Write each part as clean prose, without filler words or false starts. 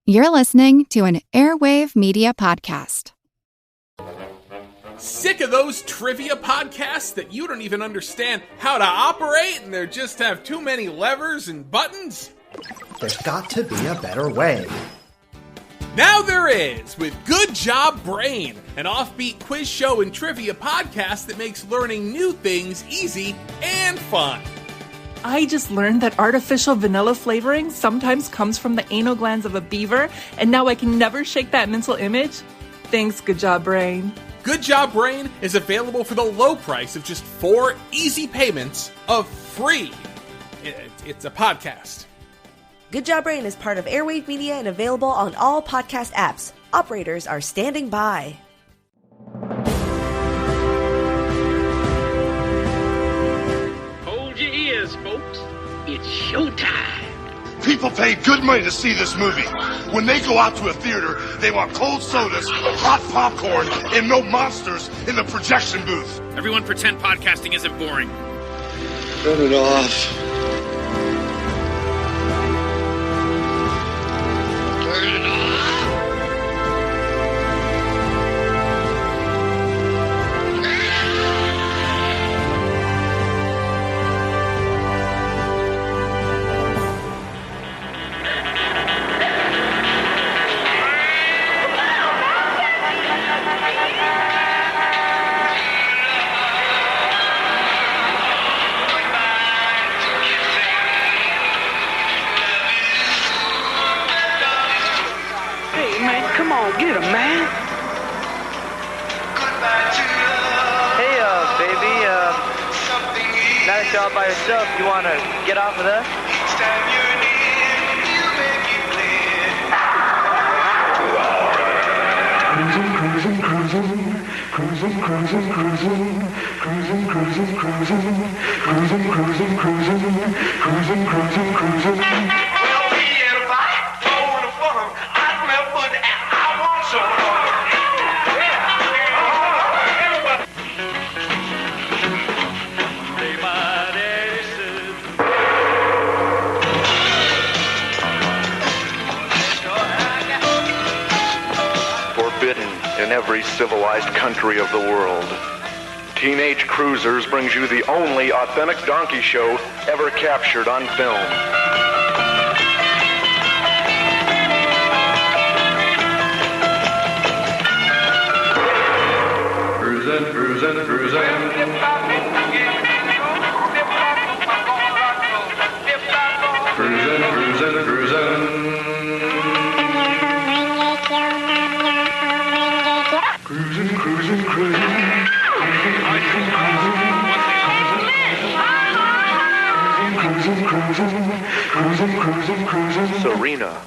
You're listening to an Airwave Media Podcast. Sick of those trivia podcasts that you don't even understand how to operate and they just have too many levers and buttons? There's got to be a better way. Now there is, with Good Job Brain, an offbeat quiz show and trivia podcast that makes learning new things easy and fun. I just learned that artificial vanilla flavoring sometimes comes from the anal glands of a beaver, and now I can never shake that mental image. Thanks, Good Job Brain. Good Job Brain is available for the low price of just 4 easy payments of free. It's a podcast. Good Job Brain is part of Airwave Media and available on all podcast apps. Operators are standing by. Hold your ears, folks. It's showtime. People pay good money to see this movie. When they go out to a theater, they want cold sodas, hot popcorn, and no monsters in the projection booth. Everyone pretend podcasting isn't boring. Turn it off. Turn it off. Get him, man. Hey, baby, now that you're all by yourself, you want to get off of that? In every civilized country of the world, Teenage Cruisers brings you the only authentic donkey show ever captured on film. Cruisin', cruisin', cruisin'. Cruisin', cruisin', cruisin'. Cruisin', cruisin', cruisin'. Serena,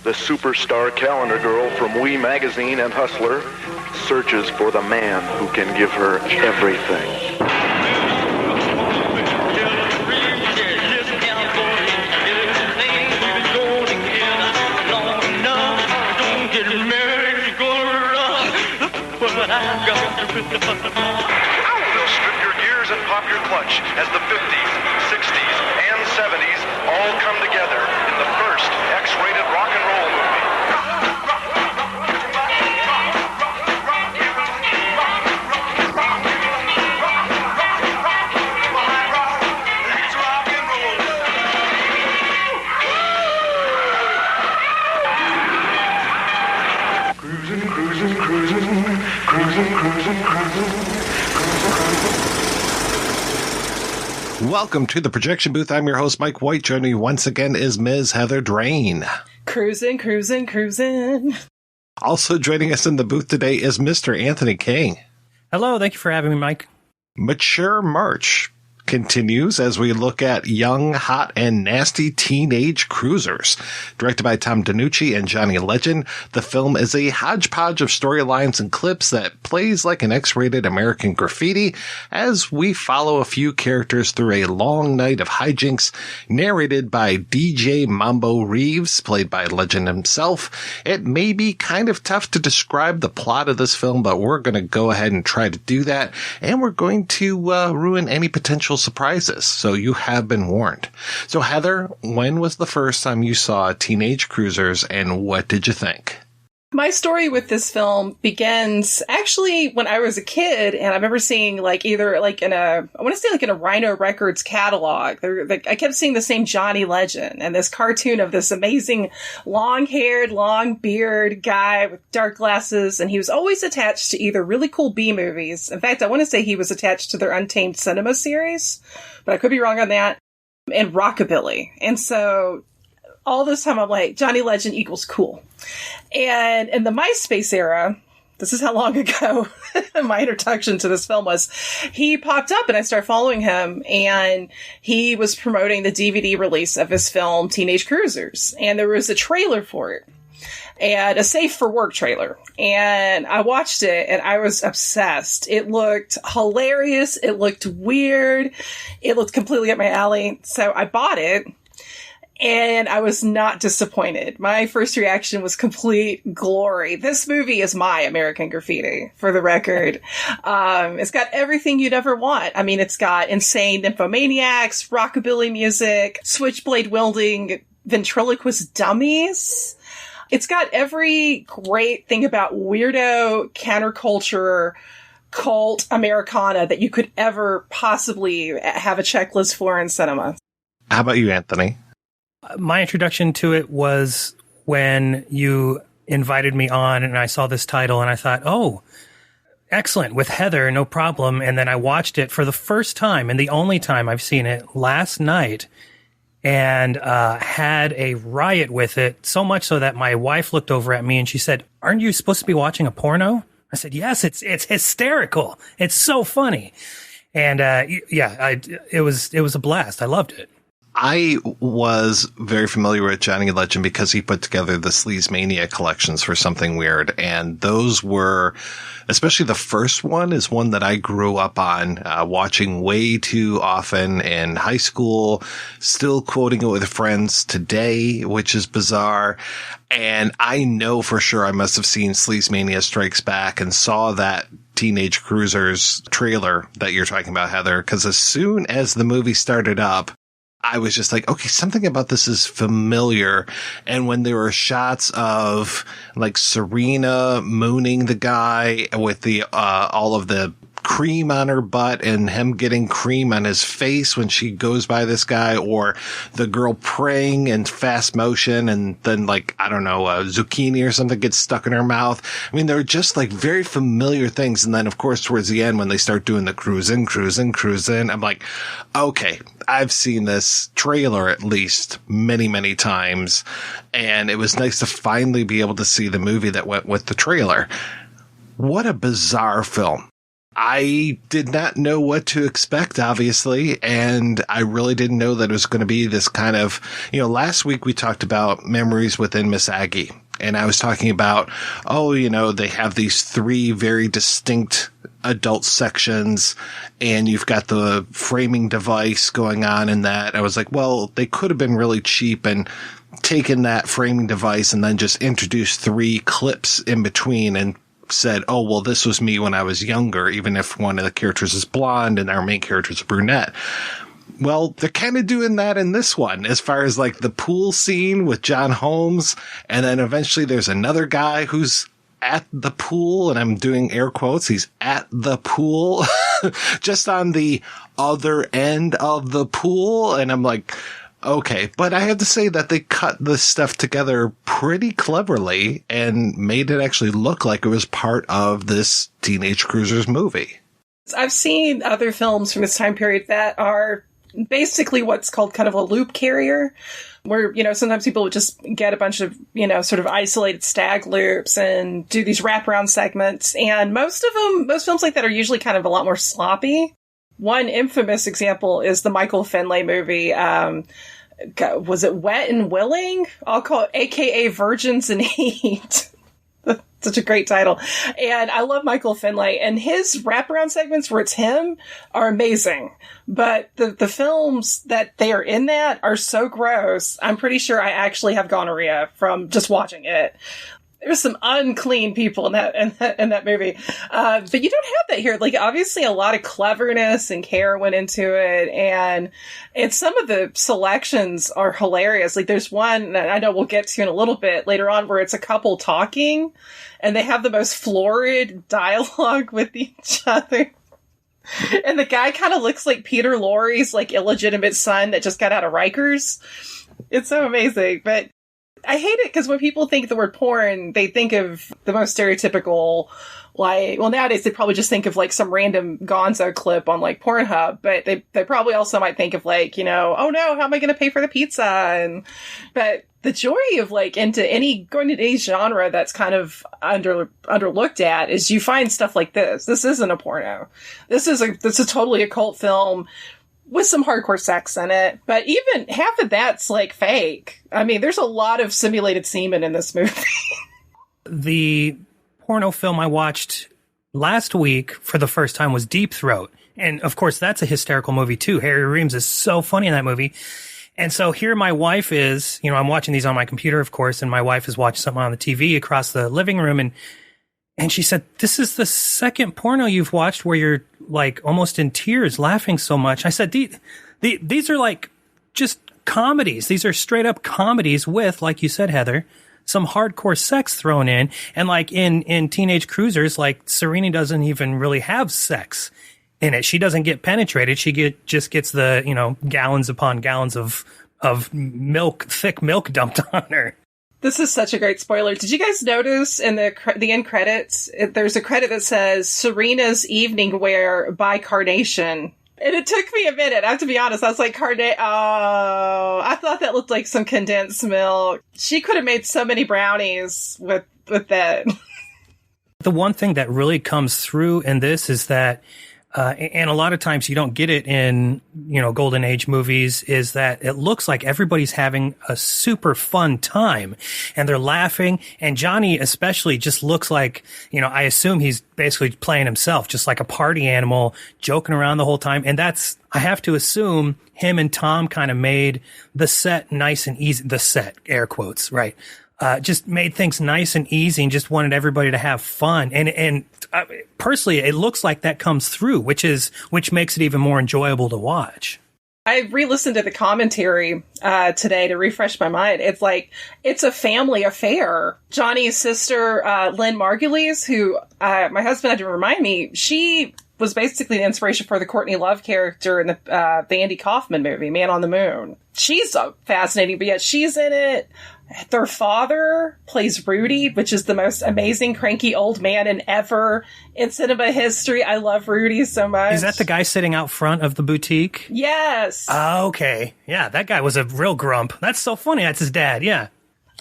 the superstar calendar girl from Wee Magazine and Hustler, searches for the man who can give her everything. They'll strip your gears and pop your clutch as the 50s, 60s, and 70s all come together in the first X-rated rock and roll movie. Cruisin', cruisin', cruisin'. Cruisin', cruisin', cruisin'. Welcome to the projection booth. I'm your host, Mike White. Joining me once again is Ms. Heather Drain. Cruisin', cruisin', cruisin'. Also joining us in the booth today is Mr. Anthony King. Hello, thank you for having me, Mike. Mature March continues as we look at young, hot, and nasty teenage cruisers. Directed by Tom Denucci and Johnny Legend, the film is a hodgepodge of storylines and clips that plays like an X-rated American Graffiti as we follow a few characters through a long night of hijinks, narrated by DJ Mambo Reavus, played by Legend himself. It may be kind of tough to describe the plot of this film, but we're going to go ahead and try to do that, and we're going to ruin any potential potential surprises. So you have been warned. So Heather, when was the first time you saw Teenage Cruisers and what did you think? My story with this film begins actually when I was a kid, and I remember seeing either in a Rhino Records catalog. I kept seeing the same Johnny Legend and this cartoon of this amazing long-haired, long-beard guy with dark glasses, and he was always attached to either really cool B movies. In fact, I want to say he was attached to their Untamed Cinema series, but I could be wrong on that, and Rockabilly. And so all this time I'm like, Johnny Legend equals cool. And in the MySpace era, this is how long ago my introduction to this film was, he popped up and I started following him, and he was promoting the DVD release of his film Teenage Cruisers. And there was a trailer for it, and a safe for work trailer. And I watched it and I was obsessed. It looked hilarious. It looked weird. It looked completely up my alley. So I bought it. And I was not disappointed. My first reaction was complete glory. This movie is my American Graffiti, for the record. It's got everything you'd ever want. I mean, it's got insane nymphomaniacs, rockabilly music, switchblade wielding ventriloquist dummies. It's got every great thing about weirdo, counterculture, cult Americana that you could ever possibly have a checklist for in cinema. How about you, Anthony? My introduction to it was when you invited me on and I saw this title and I thought, oh, excellent, with Heather, no problem. And then I watched it for the first time and the only time I've seen it last night, and had a riot with it, so much so that my wife looked over at me and she said, aren't you supposed to be watching a porno? I said, yes, it's hysterical. It's so funny. And it was a blast. I loved it. I was very familiar with Johnny Legend because he put together the Sleaze Mania collections for Something Weird. And those were, especially the first one, is one that I grew up on, watching way too often in high school, still quoting it with friends today, which is bizarre. And I know for sure I must have seen Sleaze Mania Strikes Back and saw that Teenage Cruisers trailer that you're talking about, Heather, because as soon as the movie started up, I was just like, okay, something about this is familiar. And when there were shots of Serena mooning the guy with the all of the cream on her butt and him getting cream on his face when she goes by this guy, or the girl praying in fast motion and then a zucchini or something gets stuck in her mouth. I mean, they're just very familiar things. And then of course, towards the end, when they start doing the cruising, I'm like, okay, I've seen this trailer at least many, many times. And it was nice to finally be able to see the movie that went with the trailer. What a bizarre film. I did not know what to expect, obviously, and I really didn't know that it was going to be this kind of, last week we talked about Memories Within Miss Aggie, and I was talking about, they have these 3 very distinct adult sections, and you've got the framing device going on in that. I was like, well, they could have been really cheap and taken that framing device and then just introduced 3 clips in between and said, oh, well, this was me when I was younger, even if one of the characters is blonde and our main character is a brunette. Well, they're kind of doing that in this one, as far as the pool scene with John Holmes. And then eventually there's another guy who's at the pool, and I'm doing air quotes. He's at the pool, just on the other end of the pool. And I'm like, okay, but I have to say that they cut this stuff together pretty cleverly and made it actually look like it was part of this Teenage Cruisers movie. I've seen other films from this time period that are basically what's called kind of a loop carrier, where, sometimes people would just get a bunch of, sort of isolated stag loops and do these wraparound segments. And most films like that are usually kind of a lot more sloppy. One infamous example is the Michael Finlay movie, was it Wet and Willing? I'll call it AKA Virgins in Heat. Such a great title. And I love Michael Finlay, and his wraparound segments where it's him are amazing. But the films that they are in that are so gross. I'm pretty sure I actually have gonorrhea from just watching it. There's some unclean people in that movie. But you don't have that here. Like, obviously a lot of cleverness and care went into it. And some of the selections are hilarious. Like, there's one that I know we'll get to in a little bit later on where it's a couple talking and they have the most florid dialogue with each other. And the guy kind of looks like Peter Lorre's like illegitimate son that just got out of Rikers. It's so amazing. But I hate it because when people think the word porn, they think of the most stereotypical, like, well, nowadays they probably just think of like some random gonzo clip on like Pornhub, but they probably also might think of like, you know, oh no, how am I going to pay for the pizza? But the joy of like going to any genre that's kind of underlooked at is you find stuff like this. This isn't a porno. This is totally a cult film with some hardcore sex in it, but even half of that's like fake. I mean, there's a lot of simulated semen in this movie. The porno film I watched last week for the first time was Deep Throat. And of course, that's a hysterical movie too. Harry Reams is so funny in that movie. And so here my wife is, you know, I'm watching these on my computer, of course, and my wife is watching something on the TV across the living room. And she said, this is the second porno you've watched where you're like almost in tears laughing so much. I said, these are like just comedies. These are straight up comedies with, like you said, Heather, some hardcore sex thrown in. And like in Teenage Cruisers, like Serena doesn't even really have sex in it. She doesn't get penetrated. She just gets the, you know, gallons upon gallons of milk, thick milk dumped on her. This is such a great spoiler. Did you guys notice in the end credits, there's a credit that says Serena's evening wear by Carnation. And it took me a minute. I have to be honest. I was like, I thought that looked like some condensed milk. She could have made so many brownies with that. The one thing that really comes through in this is that and a lot of times you don't get it in, you know, Golden Age movies, is that it looks like everybody's having a super fun time and they're laughing. And Johnny especially just looks like, you know, I assume he's basically playing himself, just like a party animal, joking around the whole time. And that's, I have to assume him and Tom kind of made the set nice and easy. The set, air quotes, right? Just made things nice and easy and just wanted everybody to have fun. And personally, it looks like that comes through, which makes it even more enjoyable to watch. I re-listened to the commentary today to refresh my mind. It's like, it's a family affair. Johnny's sister, Lynn Margulies, who my husband had to remind me, she was basically the inspiration for the Courtney Love character in the Andy Kaufman movie, Man on the Moon. She's fascinating, but yet she's in it. Their father plays Rudy, which is the most amazing cranky old man in cinema history. I love Rudy so much. Is that the guy sitting out front of the boutique? Yes. Okay. Yeah, that guy was a real grump. That's so funny. That's his dad. Yeah.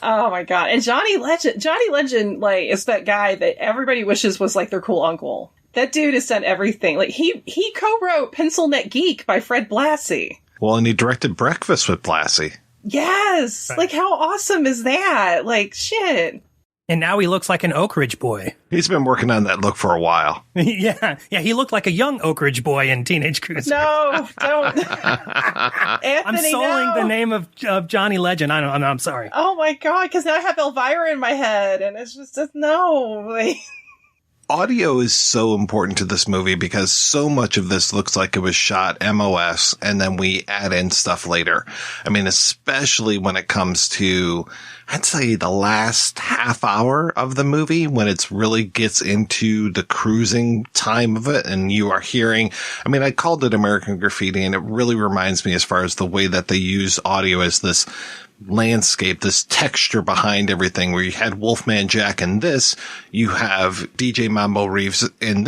Oh my God. And Johnny Legend, like, is that guy that everybody wishes was like their cool uncle. That dude has done everything. Like, he co-wrote Pencil Neck Geek by Fred Blassie. Well, and he directed Breakfast with Blassie. Yes! Right. Like, how awesome is that? Like, shit. And now he looks like an Oak Ridge boy. He's been working on that look for a while. Yeah, he looked like a young Oak Ridge boy in Teenage Cruisers. No, don't. Anthony, I'm sullying the name of Johnny Legend. I'm sorry. Oh my God, because now I have Elvira in my head, and it's just no. Like, audio is so important to this movie because so much of this looks like it was shot MOS and then we add in stuff later. I mean, especially when it comes to, I'd say, the last half hour of the movie when it really gets into the cruising time of it. And you are hearing, I mean, I called it American Graffiti, and it really reminds me as far as the way that they use audio as this landscape, this texture behind everything, where you had Wolfman Jack in this, you have DJ Mambo Reavus in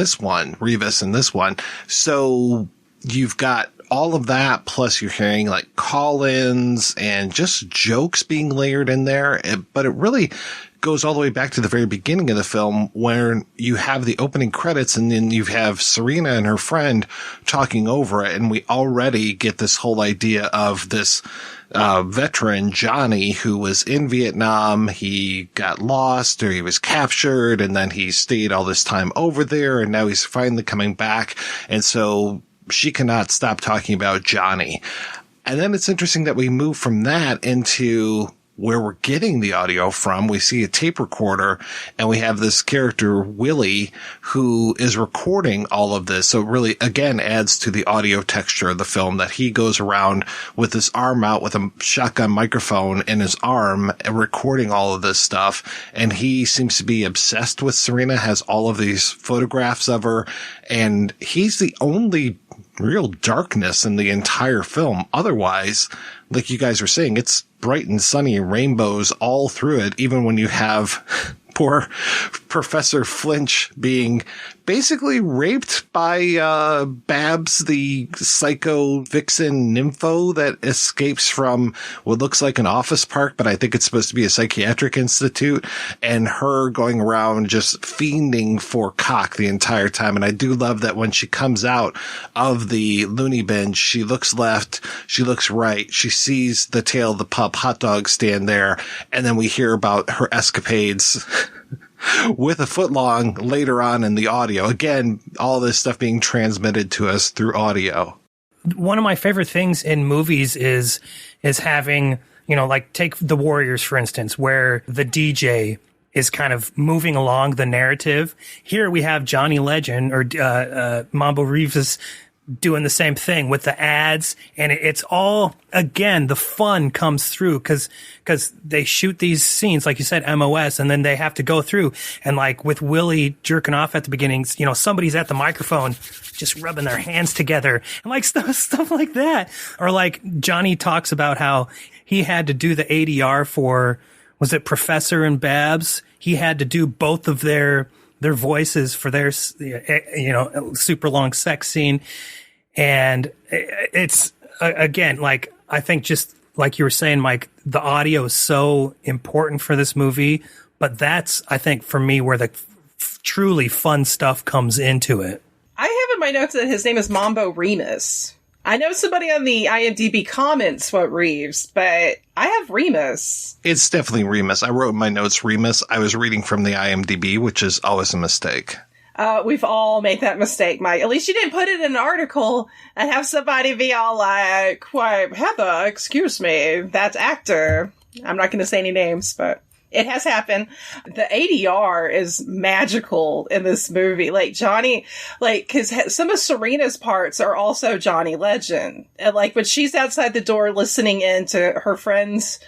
this one. So you've got all of that, plus you're hearing like call-ins and just jokes being layered in there. But it really goes all the way back to the very beginning of the film, where you have the opening credits and then you have Serena and her friend talking over it. And we already get this whole idea of this veteran Johnny who was in Vietnam. He got lost, or he was captured, and then he stayed all this time over there, and now he's finally coming back. And so she cannot stop talking about Johnny. And then it's interesting that we move from that into where we're getting the audio from. We see a tape recorder, and we have this character, Willie, who is recording all of this. So it really, again, adds to the audio texture of the film that he goes around with his arm out with a shotgun microphone in his arm and recording all of this stuff. And he seems to be obsessed with Serena, has all of these photographs of her, and he's the only real darkness in the entire film. Otherwise, like you guys were saying, it's bright and sunny, rainbows all through it, even when you have poor Professor Flinch being basically raped by Babs, the psycho vixen nympho that escapes from what looks like an office park, but I think it's supposed to be a psychiatric institute, and her going around just fiending for cock the entire time. And I do love that when she comes out of the loony bin, she looks left, she looks right, she sees the tail of the pup hot dog stand there, and then we hear about her escapades with a footlong later on in the audio. Again, all this stuff being transmitted to us through audio. One of my favorite things in movies is having, like take The Warriors, for instance, where the DJ is kind of moving along the narrative. Here we have Johnny Legend or Mambo Reavus doing the same thing with the ads, and it's all, again, the fun comes through because they shoot these scenes, like you said, MOS, and then they have to go through, and like with Willie jerking off at the beginning, somebody's at the microphone just rubbing their hands together, and like stuff like that. Or like Johnny talks about how he had to do the ADR for, was it Professor and Babs? He had to do both of their voices for their, super long sex scene. And it's, again, like, I think just like you were saying, Mike, the audio is so important for this movie, but that's, I think, for me, where the truly fun stuff comes into it. I have in my notes that his name is Mambo Reavus. I know somebody on the IMDb comments what Reeves, but I have Remus. It's definitely Remus. I wrote in my notes Remus. I was reading from the IMDb, which is always a mistake. We've all made that mistake, Mike. At least you didn't put it in an article and have somebody be all like, why, Heather, excuse me, that's actor. I'm not going to say any names, but it has happened. The ADR is magical in this movie. Like Johnny, cause some of Serena's parts are also Johnny Legend. And like when she's outside the door listening in to her friend's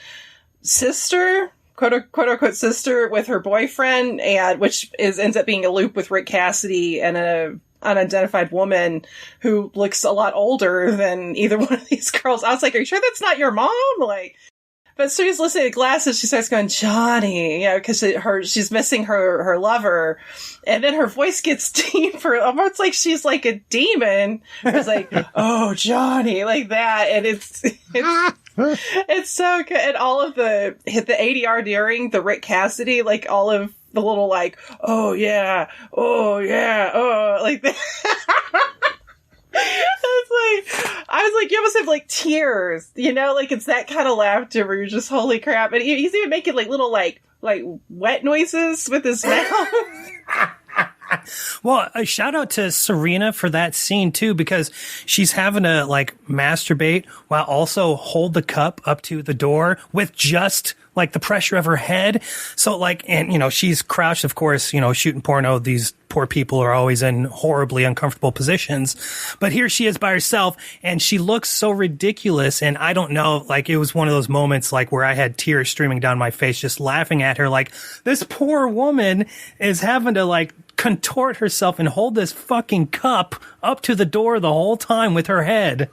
sister, quote unquote sister, with her boyfriend, and which ends up being a loop with Rick Cassidy and a unidentified woman who looks a lot older than either one of these girls. I was like, are you sure that's not your mom? Like, but so she's listening to glasses, she starts going, Johnny, because she's missing her lover. And then her voice gets deeper. Almost like she's like a demon. It's like, oh, Johnny, like that. And it's so good. And all of the ADR during the Rick Cassidy, like all of the little like, oh yeah, like that. I was like, you almost have like tears, like it's that kind of laughter where you're just, holy crap. And he's even making like little like wet noises with his mouth. Well, a shout out to Serena for that scene too, because she's having to like masturbate while also hold the cup up to the door with just like the pressure of her head. So like, and she's crouched, of course, shooting porno. These poor people are always in horribly uncomfortable positions. But here she is by herself and she looks so ridiculous. And I don't know, like it was one of those moments like where I had tears streaming down my face, just laughing at her. Like this poor woman is having to like contort herself and hold this fucking cup up to the door the whole time with her head.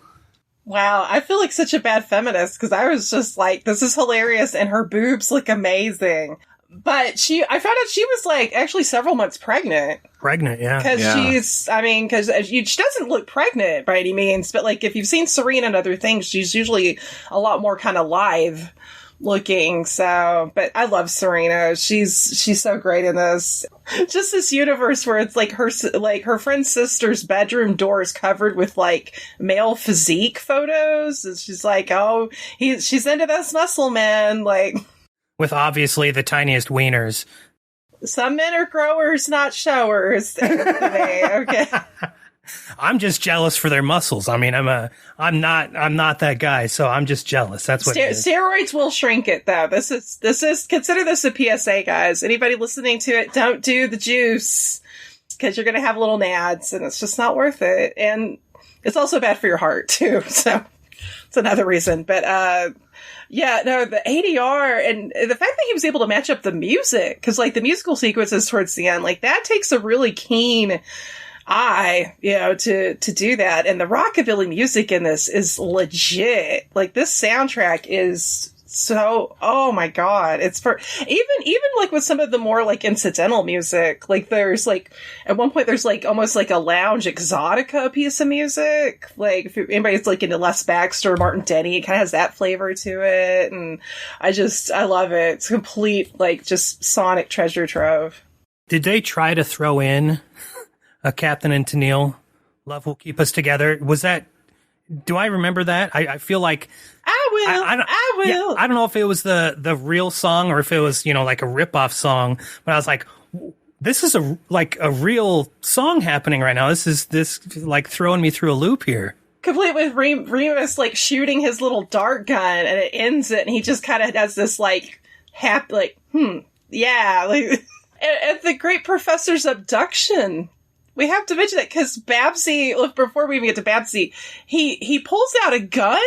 Wow, I feel like such a bad feminist because I was just like, this is hilarious and her boobs look amazing. But I found out she was like actually several months pregnant. Pregnant, yeah. Because she doesn't look pregnant by any means, but like if you've seen Serena and other things, she's usually a lot more kind of live looking. So, but I love Serena. She's so great in this. Just this universe where it's like her friend's sister's bedroom door is covered with like male physique photos. And she's like, oh, she's into this muscle man, like with obviously the tiniest wieners. Some men are growers, not showers. Okay. I'm just jealous for their muscles. I mean, I'm not that guy, so I'm just jealous. That's what it is. Steroids will shrink it, though. This is consider this a PSA, guys. Anybody listening to it, don't do the juice because you're going to have little nads, and it's just not worth it. And it's also bad for your heart too. So it's another reason. But yeah, no, the ADR and the fact that he was able to match up the music, because like the musical sequences towards the end, like that takes a really keen eye, to do that. And the rockabilly music in this is legit. Like this soundtrack is so, oh my God. It's for even like with some of the more like incidental music, like there's like, at one point there's like almost like a lounge exotica piece of music. Like if anybody's like into Les Baxter, Martin Denny, it kind of has that flavor to it. And I love it. It's complete, like just sonic treasure trove. Did they try to throw in a Captain and Tennille, Love Will Keep Us Together? Was that, do I remember that? I feel like I will. Yeah, I don't know if it was the real song or if it was, like a ripoff song, but I was like, this is a real song happening right now. This is like throwing me through a loop here. Complete with Remus like shooting his little dart gun, and it ends it, and he just kind of does this like yeah, like at the great professor's abduction. We have to mention that because Babsy, before we even get to Babsy, he pulls out a gun.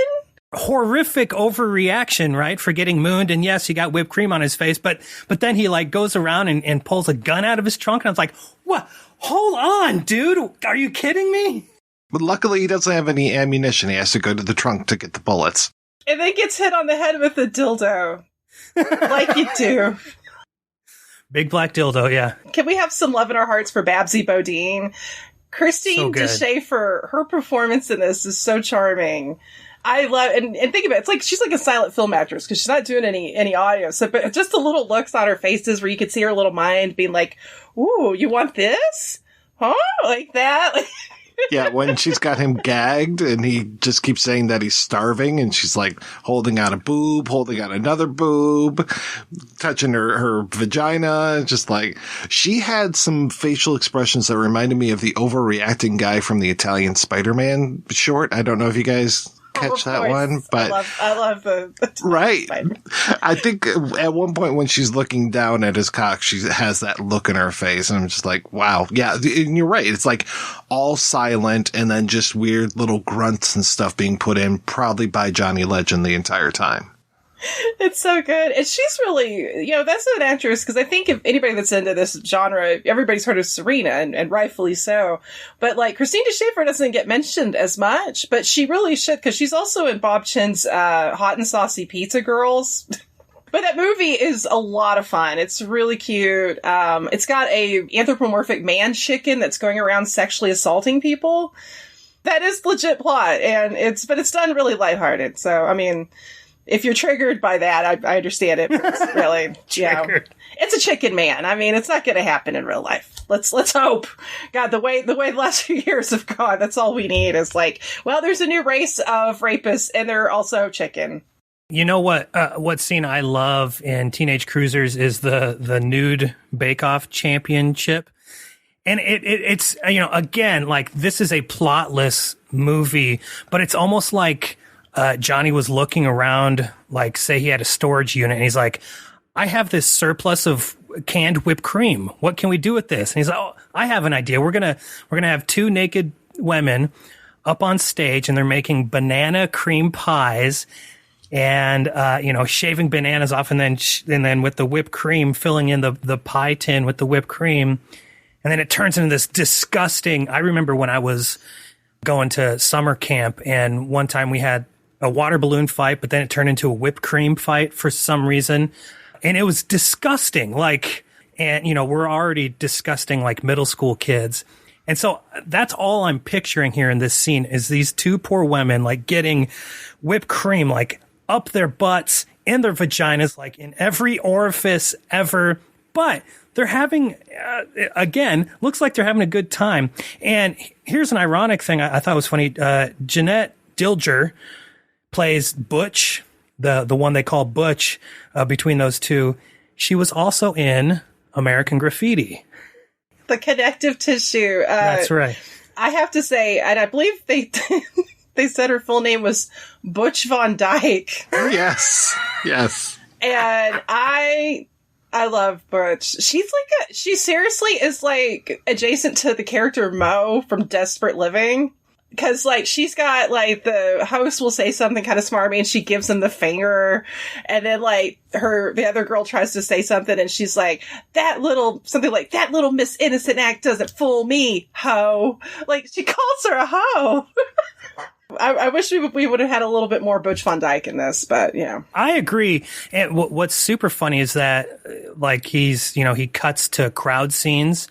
Horrific overreaction, right? For getting mooned. And yes, he got whipped cream on his face, but then he like goes around and pulls a gun out of his trunk. And I was like, what? Hold on, dude. Are you kidding me? But luckily he doesn't have any ammunition. He has to go to the trunk to get the bullets. And then gets hit on the head with a dildo. Like you do. Big black dildo, yeah. Can we have some love in our hearts for Babsy Bodine? Christine DeSchaefer, her performance in this is so charming. I love, and think about it, it's like she's like a silent film actress because she's not doing any audio. So, but just the little looks on her faces where you could see her little mind being like, "Ooh, you want this? Huh?" Like that. Yeah, when she's got him gagged and he just keeps saying that he's starving and she's like holding out a boob, holding out another boob, touching her vagina. Just like she had some facial expressions that reminded me of the overreacting guy from the Italian Spider-Man short. I don't know if you guys catch that one, but I love the right. Spider. I think at one point when she's looking down at his cock, she has that look in her face, and I'm just like, wow, yeah. And you're right. It's like all silent, and then just weird little grunts and stuff being put in, probably by Johnny Legend the entire time. It's so good. And she's really, that's an actress, because I think if anybody that's into this genre, everybody's heard of Serena, and rightfully so. But like Christine DeSchaefer doesn't get mentioned as much, but she really should, because she's also in Bob Chin's Hot and Saucy Pizza Girls. But that movie is a lot of fun. It's really cute. It's got a anthropomorphic man chicken that's going around sexually assaulting people. That is legit plot, but it's done really lighthearted. So, I mean, if you're triggered by that, I understand it. But it's really, it's a chicken man. I mean, it's not going to happen in real life. Let's hope. God, the way the last few years have gone, that's all we need is like, well, there's a new race of rapists, and they're also chicken. You know what scene I love in Teenage Cruisers is the nude bake-off championship. And it's again, like, this is a plotless movie, but it's almost like Johnny was looking around, like, say he had a storage unit, and he's like, I have this surplus of canned whipped cream. What can we do with this? And he's like, oh, I have an idea. We're gonna have two naked women up on stage, and they're making banana cream pies, and shaving bananas off, and then with the whipped cream, filling in the pie tin with the whipped cream, and then it turns into this disgusting. I remember when I was going to summer camp, and one time we had a water balloon fight, but then it turned into a whipped cream fight for some reason. And it was disgusting. Like, and we're already disgusting like middle school kids. And so that's all I'm picturing here in this scene is these two poor women, like, getting whipped cream, like, up their butts, in their vaginas, like in every orifice ever. But they're having, again, looks like they're having a good time. And here's an ironic thing I thought was funny. Jeanette Dilger plays Butch, the one they call Butch, between those two. She was also in American Graffiti. The connective tissue. That's right. I have to say, and I believe they they said her full name was Butch Von Dyke. Yes. Yes. And I love Butch. She seriously is like adjacent to the character Mo from Desperate Living. Because, like, she's got, like, the host will say something kind of smarmy and she gives him the finger. And then, like, the other girl tries to say something and she's like, that little Miss Innocent Act doesn't fool me, ho. Like, she calls her a ho. I wish we would have had a little bit more Butch Von Dyke in this, but, yeah. I agree. And what's super funny is that, like, he cuts to crowd scenes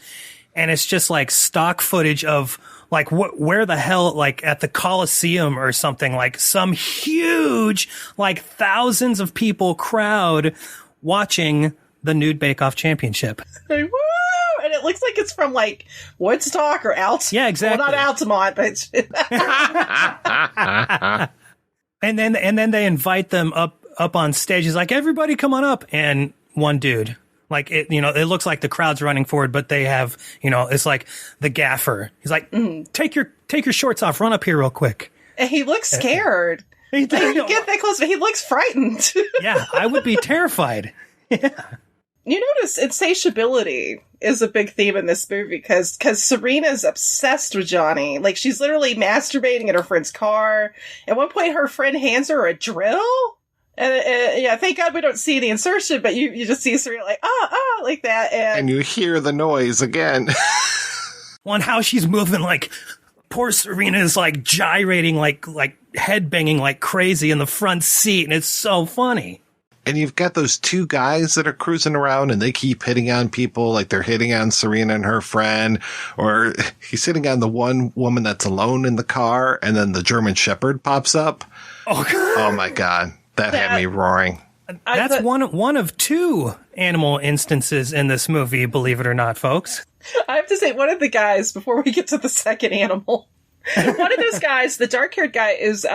and it's just, like, stock footage of, like, where the hell, like, at the Coliseum or something, like, some huge, like, thousands of people crowd watching the Nude Bake Off Championship. Like, woo! And it looks like it's from, like, Woodstock or Altamont. Yeah, exactly. Well, not Altamont, but... and then they invite them up on stage. He's like, everybody come on up. And one dude. Like, it looks like the crowd's running forward, but they have, it's like the gaffer. He's like, take your shorts off, run up here real quick. And he looks scared. You get that close, but he looks frightened. Yeah, I would be terrified. Yeah. You notice insatiability is a big theme in this movie because Serena's obsessed with Johnny. Like, she's literally masturbating in her friend's car. At one point, her friend hands her a drill. And yeah, thank God we don't see the insertion, but you just see Serena like, like that. And you hear the noise again. On how she's moving, like, poor Serena is, like, gyrating, like head banging like crazy in the front seat. And it's so funny. And you've got those two guys that are cruising around and they keep hitting on people, like they're hitting on Serena and her friend, or he's hitting on the one woman that's alone in the car, and then the German Shepherd pops up. Oh my God. That had me roaring. That's one of two animal instances in this movie, believe it or not, folks. I have to say, one of the guys, before we get to the second animal, one of those guys, the dark-haired guy, is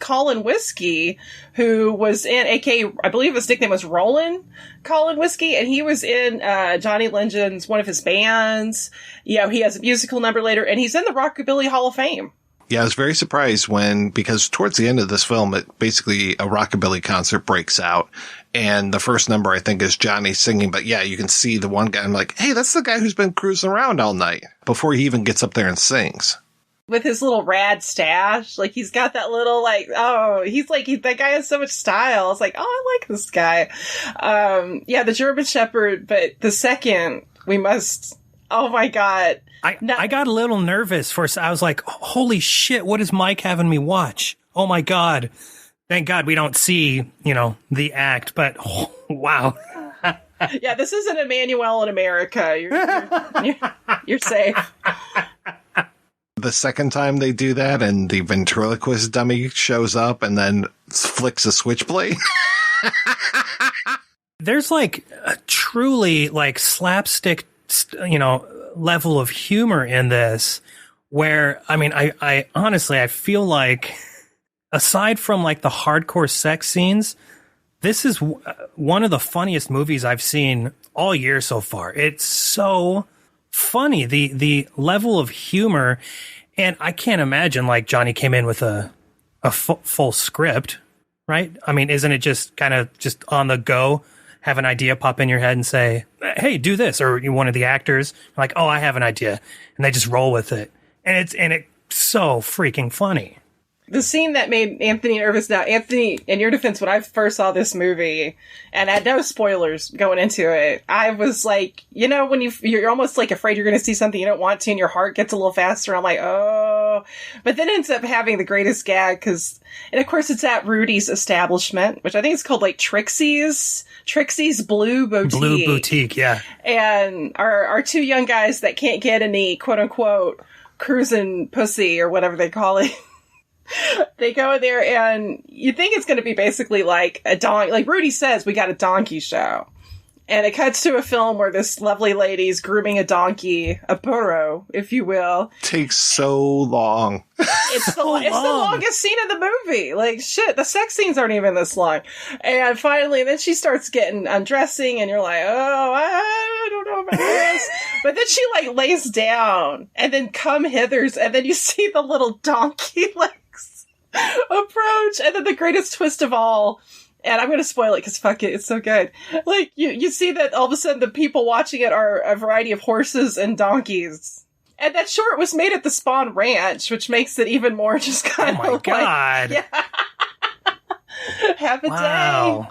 Colin Whiskey, who was in, aka, I believe his nickname was Roland Colin Whiskey, and he was in Johnny Legend's, one of his bands. Yeah, he has a musical number later, and he's in the Rockabilly Hall of Fame. Yeah, I was very surprised because towards the end of this film, a rockabilly concert breaks out. And the first number, I think, is Johnny singing. But yeah, you can see the one guy. I'm like, hey, that's the guy who's been cruising around all night before he even gets up there and sings. With his little rad stash. Like, he's got that little, like, that guy has so much style. It's like, I like this guy. Yeah, the German Shepherd. But the second, oh my God. I got a little nervous I was like, holy shit, what is Mike having me watch? Oh my God. Thank God we don't see, the act, but wow. Yeah, this isn't Emmanuel in America. You're safe. The second time they do that and the ventriloquist dummy shows up and then flicks a switchblade. There's like a truly like slapstick, level of humor in this where, I mean, I honestly, I feel like aside from like the hardcore sex scenes, this is one of the funniest movies I've seen all year so far. It's so funny, the level of humor. And I can't imagine like Johnny came in with a full script, right? I mean, isn't it just kind of just on the go? Have an idea pop in your head and say, hey, do this. Or one of the actors like, oh, I have an idea. And they just roll with it. And it's so freaking funny. The scene that made Anthony nervous. Now, Anthony, in your defense, when I first saw this movie, and I had no spoilers going into it, I was like, when you're almost like afraid you're going to see something you don't want to, and your heart gets a little faster. I'm like, oh. But then it ends up having the greatest gag, and of course it's at Rudy's establishment, which I think is called like Trixie's Blue Boutique. Blue Boutique, yeah. And our two young guys that can't get any quote unquote cruising pussy or whatever they call it. They go in there and you think it's going to be basically like a donkey. Like Rudy says, we got a donkey show. And it cuts to a film where this lovely lady's grooming a donkey, a burro, if you will. Takes so long. It's the longest scene in the movie. Like, shit, the sex scenes aren't even this long. And finally, then she starts getting undressing, and you're like, oh, I don't know about this. But then she like lays down and then come hithers, and then you see the little donkey legs approach, and then the greatest twist of all, and I'm going to spoil it because fuck it, it's so good. Like, you see that all of a sudden the people watching it are a variety of horses and donkeys. And that short was made at the Spawn Ranch, which makes it even more just kind of like... God. Yeah. Have a day.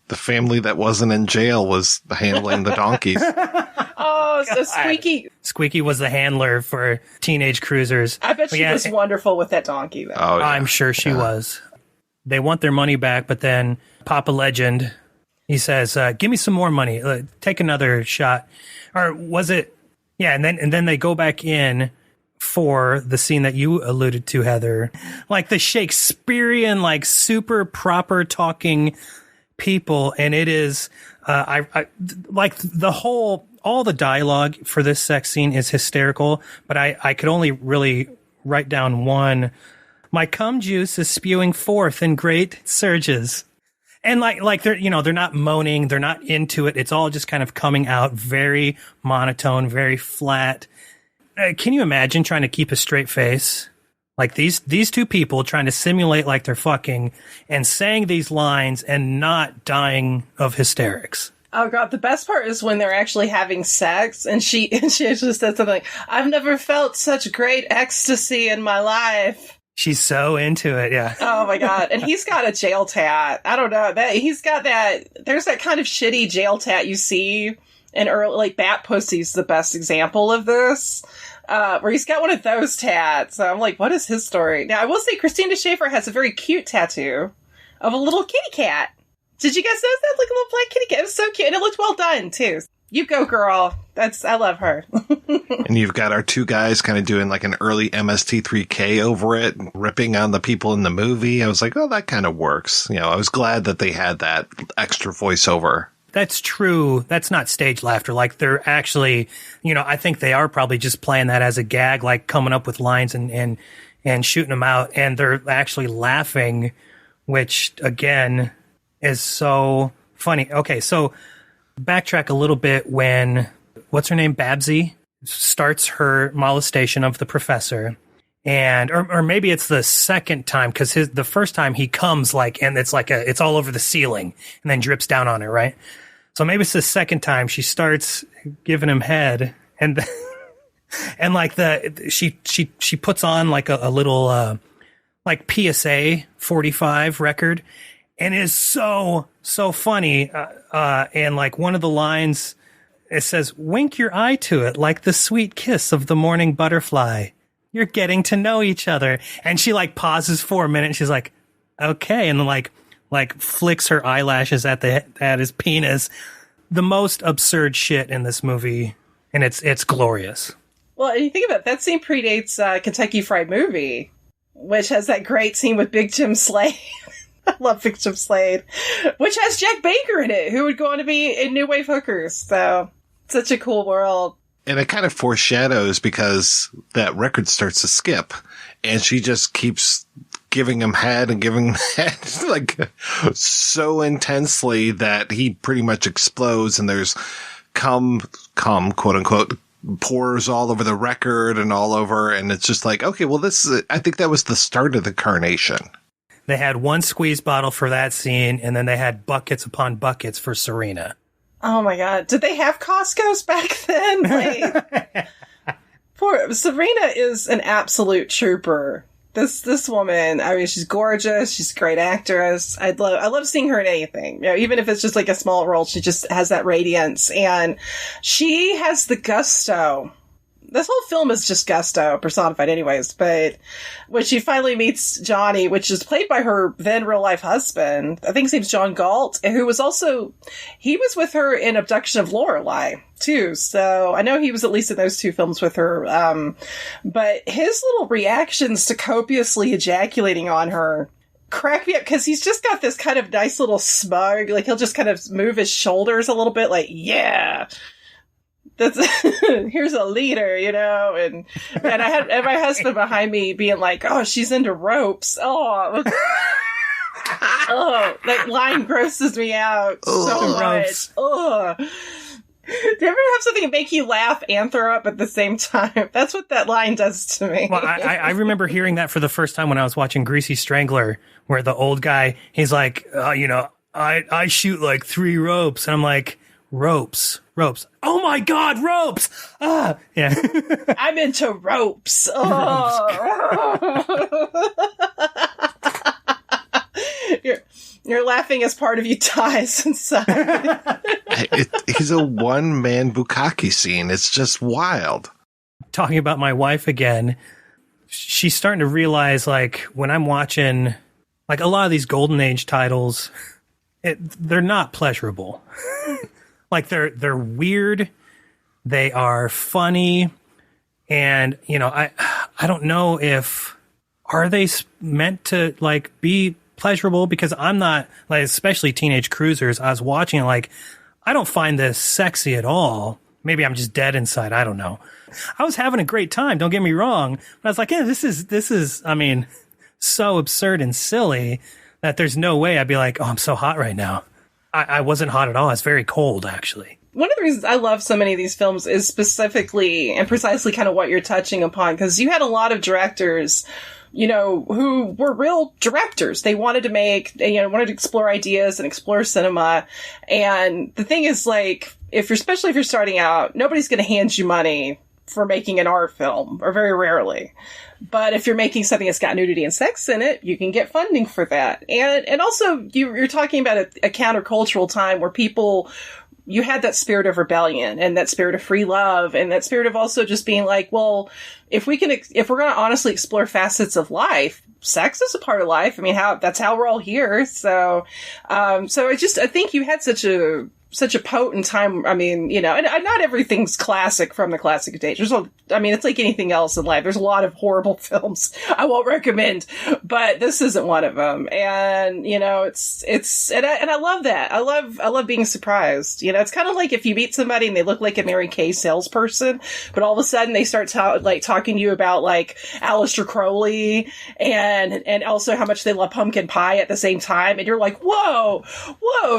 The family that wasn't in jail was handling the donkeys. Oh, so Squeaky... Squeaky was the handler for Teenage Cruisers. I bet she was wonderful with that donkey, though. Oh, yeah. I'm sure she was. They want their money back, but then Papa Legend, he says, give me some more money. Take another shot. Or was it... Yeah, and then they go back in for the scene that you alluded to, Heather. Like the Shakespearean, like super proper talking people. And it is, I like all the dialogue for this sex scene is hysterical, but I could only really write down one. My cum juice is spewing forth in great surges. And like they're not moaning, they're not into it. It's all just kind of coming out very monotone, very flat. Can you imagine trying to keep a straight face? Like these two people trying to simulate like they're fucking and saying these lines and not dying of hysterics. Oh god, the best part is when they're actually having sex and she actually said something like, I've never felt such great ecstasy in my life. She's so into it, yeah. Oh my god. And he's got a jail tat. I don't know. He's got that, there's that kind of shitty jail tat you see in early, like Bat Pussy's the best example of this. Where he's got one of those tats. So I'm like, what is his story? Now I will say Christina Schaefer has a very cute tattoo of a little kitty cat. Did you guys notice that? Like a little black kitty cat. It was so cute. And it looked well done too. You go, girl. I love her. And you've got our two guys kind of doing like an early MST3K over it, ripping on the people in the movie. I was like, oh, that kind of works. I was glad that they had that extra voiceover. That's true. That's not stage laughter. Like they're actually, I think they are probably just playing that as a gag, like coming up with lines and shooting them out. And they're actually laughing, which again is so funny. Okay. So backtrack a little bit when, what's her name? Babsy starts her molestation of the professor. And, or maybe it's the second time, because the first time he comes and it's all over the ceiling and then drips down on her, right? So maybe it's the second time she starts giving him head and she puts on like a little, like PSA 45 record and it is so funny. And like one of the lines, it says, wink your eye to it like the sweet kiss of the morning butterfly. You're getting to know each other. And she like pauses for a minute and she's like, okay. And then like flicks her eyelashes at his penis. The most absurd shit in this movie. And it's glorious. Well, you think about it, that scene predates Kentucky Fried Movie, which has that great scene with Big Jim Slade. I love Big Jim Slade, which has Jack Baker in it, who would go on to be in New Wave Hookers. So such a cool world. And it kind of foreshadows because that record starts to skip and she just keeps giving him head and giving him head like so intensely that he pretty much explodes and there's cum, quote unquote, pours all over the record and all over. And it's just like, okay, well, I think that was the start of the carnation. They had one squeeze bottle for that scene and then they had buckets upon buckets for Serena. Oh my god. Did they have Costco's back then? Like, poor Serena is an absolute trooper. This woman, I mean, she's gorgeous. She's a great actress. I love seeing her in anything. Even if it's just like a small role, she just has that radiance. And she has the gusto. This whole film is just gusto personified anyways, but when she finally meets Johnny, which is played by her then real life husband, I think his name's John Galt, who was he was with her in Abduction of Lorelei too. So I know he was at least in those two films with her. But his little reactions to copiously ejaculating on her crack me up because he's just got this kind of nice little smug, like he'll just kind of move his shoulders a little bit like, yeah. Here's a leader, and I had my husband behind me being like, oh, she's into ropes. Oh, that line grosses me out so much. Oh. Do you ever have something make you laugh and throw up at the same time? That's what that line does to me. Well, I remember hearing that for the first time when I was watching Greasy Strangler, where the old guy, he's like, I shoot like 3 ropes. And I'm like, ropes. Oh my God, ropes. Yeah. I'm into ropes. Oh. You're laughing as part of you dies inside. He's a one-man bukkake scene. It's just wild. Talking about my wife again, she's starting to realize, like, when I'm watching, like, a lot of these Golden Age titles, they're not pleasurable. Like, they're weird, they are funny, and, I don't know if, are they meant to, like, be pleasurable? Because I'm not, like, especially Teenage Cruisers, I was watching, like, I don't find this sexy at all. Maybe I'm just dead inside, I don't know. I was having a great time, don't get me wrong, but I was like, yeah, this is, I mean, so absurd and silly that there's no way I'd be like, oh, I'm so hot right now. I wasn't hot at all. It's very cold, actually. One of the reasons I love so many of these films is specifically and precisely kind of what you're touching upon, because you had a lot of directors, who were real directors. They wanted to wanted to explore ideas and explore cinema. And the thing is, like, especially if you're starting out, nobody's going to hand you money for making an art film, or very rarely. But if you're making something that's got nudity and sex in it, you can get funding for that. And also, you're talking about a countercultural time where you had that spirit of rebellion and that spirit of free love and that spirit of also just being like, well, if we're going to honestly explore facets of life, sex is a part of life. I mean, that's how we're all here. So I think you had such a potent time. I mean, and not everything's classic from the classic stage. It's like anything else in life. There's a lot of horrible films I won't recommend, but this isn't one of them. And, and I love that. I love being surprised. It's kind of like if you meet somebody and they look like a Mary Kay salesperson, but all of a sudden they start talking to you about like Aleister Crowley and also how much they love pumpkin pie at the same time. And you're like, whoa,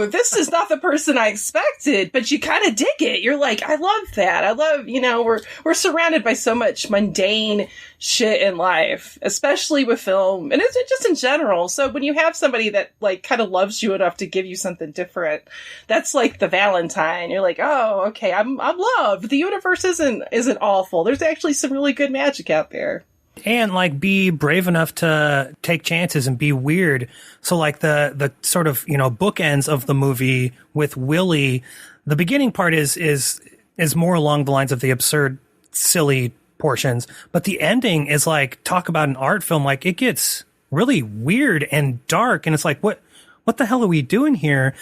this is not the person I expected, but you kind of dig it. You're like, I love that. I love, we're surrounded by so much mundane shit in life, especially with film, and it's just in general. So when you have somebody that like kind of loves you enough to give you something different, that's like the Valentine. You're like, oh, okay, I'm loved. The universe isn't awful. There's actually some really good magic out there. And like be brave enough to take chances and be weird. So like the sort of, bookends of the movie with Willie, the beginning part is more along the lines of the absurd, silly portions, but the ending is like, talk about an art film, like it gets really weird and dark, and it's like, what the hell are we doing here?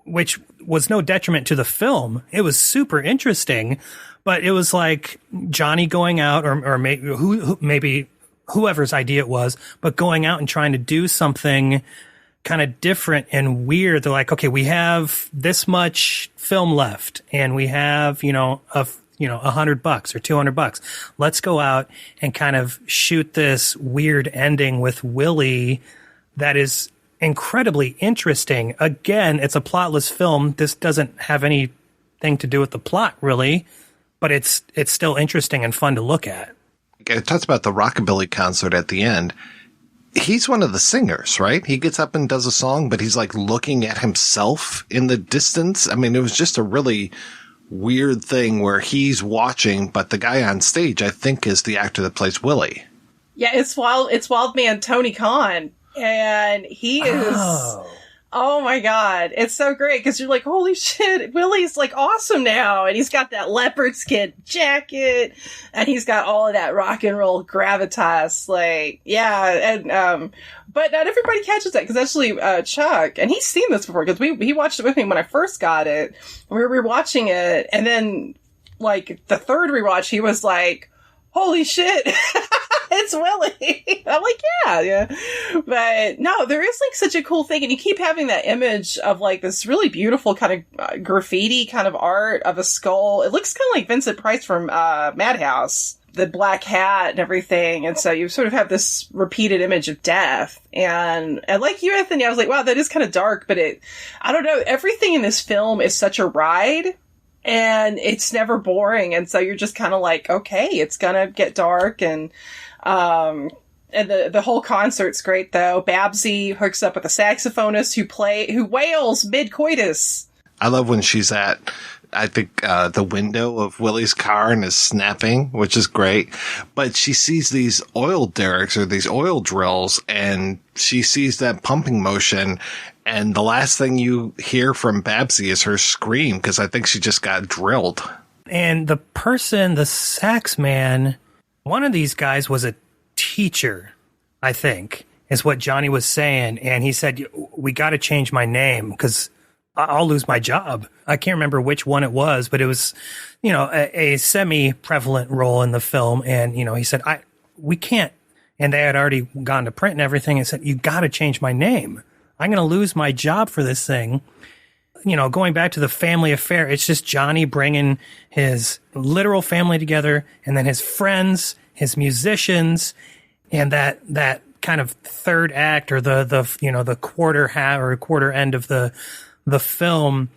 Which was no detriment to the film. It was super interesting, but it was like Johnny going out, or maybe whoever's idea it was, but going out and trying to do something kind of different and weird. They're like, okay, we have this much film left, and we have, $100 or $200. Let's go out and kind of shoot this weird ending with Willie that is incredibly interesting. Again, it's a plotless film. This doesn't have anything to do with the plot, really, but it's still interesting and fun to look at. It talks about the rockabilly concert at the end. He's one of the singers, right? He gets up and does a song, but he's like looking at himself in the distance. I mean, it was just a really weird thing where he's watching, but the guy on stage, I think, is the actor that plays Willie. Yeah, it's Wild Man Tony Khan, and he is. Oh my God, it's so great because you're like, holy shit, Willie's like awesome now, and he's got that leopard skin jacket, and he's got all of that rock and roll gravitas, like, yeah, and but not everybody catches that, because actually Chuck, and he's seen this before because he watched it with me when I first got it. We were rewatching it, and then like the third rewatch, he was like, holy shit. It's Willie. I'm like, yeah. But no, there is like such a cool thing. And you keep having that image of like this really beautiful kind of graffiti kind of art of a skull. It looks kind of like Vincent Price from Madhouse, the black hat and everything. And so you sort of have this repeated image of death. And like you, Anthony, I was like, wow, that is kind of dark. But I don't know. Everything in this film is such a ride. and it's never boring. And so you're just kind of like, okay, it's gonna get dark. And the whole concert's great, though. Babsy hooks up with a saxophonist who wails mid-coitus. I love when she's at, I think, the window of Willie's car and is snapping, which is great. But she sees these oil derricks or these oil drills, and she sees that pumping motion. And the last thing you hear from Babsy is her scream, because I think she just got drilled. And the sax man, one of these guys was a teacher, I think, is what Johnny was saying. And he said, we got to change my name because I'll lose my job. I can't remember which one it was, but it was, a semi-prevalent role in the film. And, he said, we can't. And they had already gone to print and everything and said, you got to change my name. I'm going to lose my job for this thing. Going back to the family affair, it's just Johnny bringing his literal family together and then his friends, his musicians, and that kind of third act or the quarter end of the film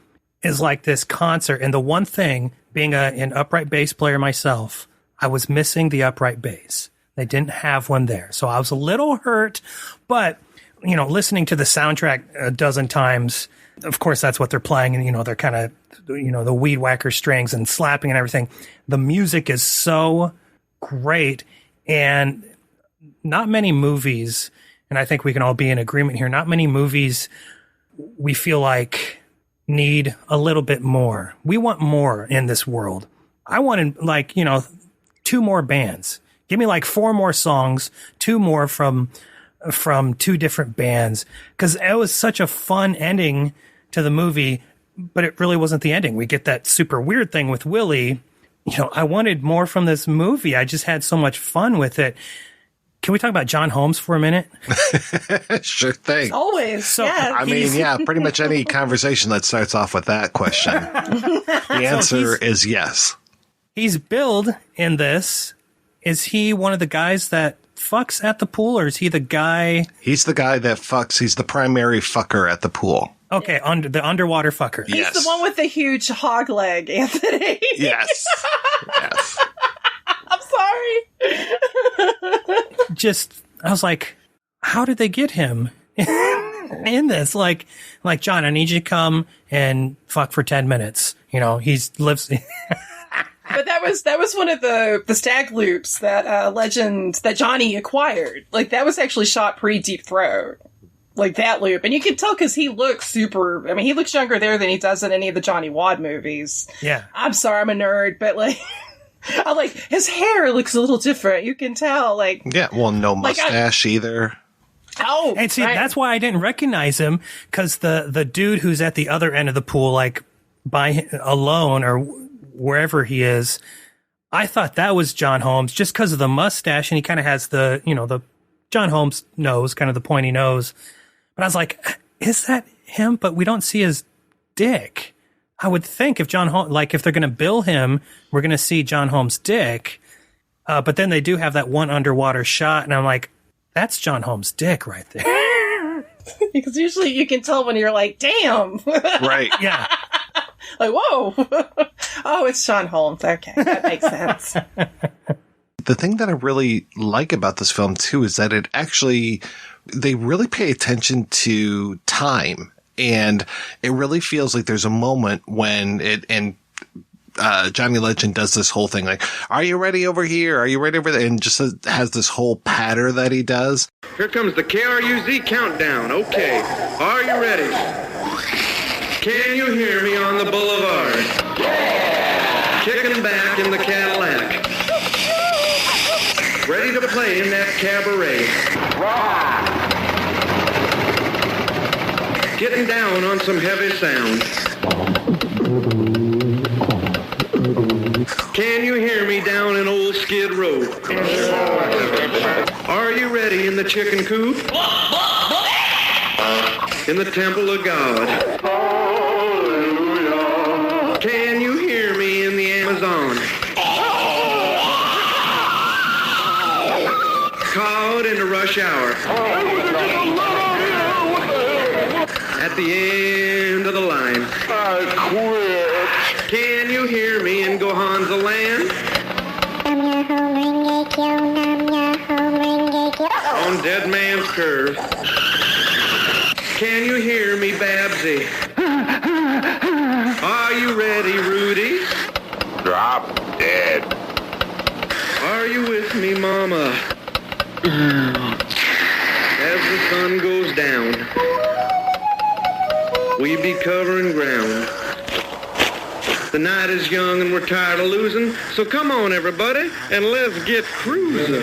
is like this concert. And the one thing, being an upright bass player myself, I was missing the upright bass. They didn't have one there. So I was a little hurt, but listening to the soundtrack a dozen times, of course, that's what they're playing. And, they're kind of, the weed whacker strings and slapping and everything. The music is so great. And not many movies, and I think we can all be in agreement here, not many movies we feel like need a little bit more. We want more in this world. I wanted 2 more bands. Give me 4 more songs, 2 more from 2 different bands, because it was such a fun ending to the movie, but it really wasn't the ending. We get that super weird thing with Willie. I wanted more from this movie. I just had so much fun with it. Can we talk about John Holmes for a minute? Sure thing. Always. So, yes. I mean, pretty much any conversation that starts off with that question. The answer is yes. He's billed in this. Is he one of the guys that fucks at the pool, or is he the guy? He's the guy that fucks. He's the primary fucker at the pool. Okay, the underwater fucker. He's the one with the huge hog leg, Anthony. Yes. Yes. I'm sorry. I was like, how did they get him in this? Like, John, I need you to come and fuck for 10 minutes. He lives. But that was one of the stag loops that Legend that Johnny acquired. That was actually shot pre-Deep Throat. That loop. And you can tell because he looks super. I mean, he looks younger there than he does in any of the Johnny Wad movies. Yeah. I'm sorry, I'm a nerd, but his hair looks a little different. You can tell. Yeah, well, no mustache either. Oh, and see, that's why I didn't recognize him, because the dude who's at the other end of the pool, alone or wherever he is, I thought that was John Holmes just because of the mustache, and he kind of has the John Holmes nose, kind of the pointy nose. But I was like, is that him? But we don't see his dick. I would think if John Holmes, if they're going to bill him, we're going to see John Holmes' dick. But then they do have that one underwater shot, and I'm like, that's John Holmes' dick right there. Because usually you can tell when you're like, damn. Right. Yeah. Whoa. Oh, it's John Holmes. Okay, that makes sense. The thing that I really like about this film, too, is that they really pay attention to time. And it really feels like there's a moment when Johnny Legend does this whole thing, are you ready over here? Are you ready over there? And just has this whole patter that he does. Here comes the KRUZ countdown. Okay, are you ready? Can you hear me on the boulevard? Yeah! Kicking back in the Cadillac. Ready to play in that cabaret. Wow! Getting down on some heavy sound. Can you hear me down in old Skid Row? Are you ready in the chicken coop? In the temple of God? Hallelujah. Can you hear me in the Amazon? Caught in the rush hour. At the end of the line. I quit. Can you Han's a land. On Dead Man's Curve. Can you hear me, Babsy? Are you ready, Rudy? Drop dead. Are you with me, Mama? As the sun goes down, we be covering ground. The night is young and we're tired of losing, so come on, everybody, and let's get cruising.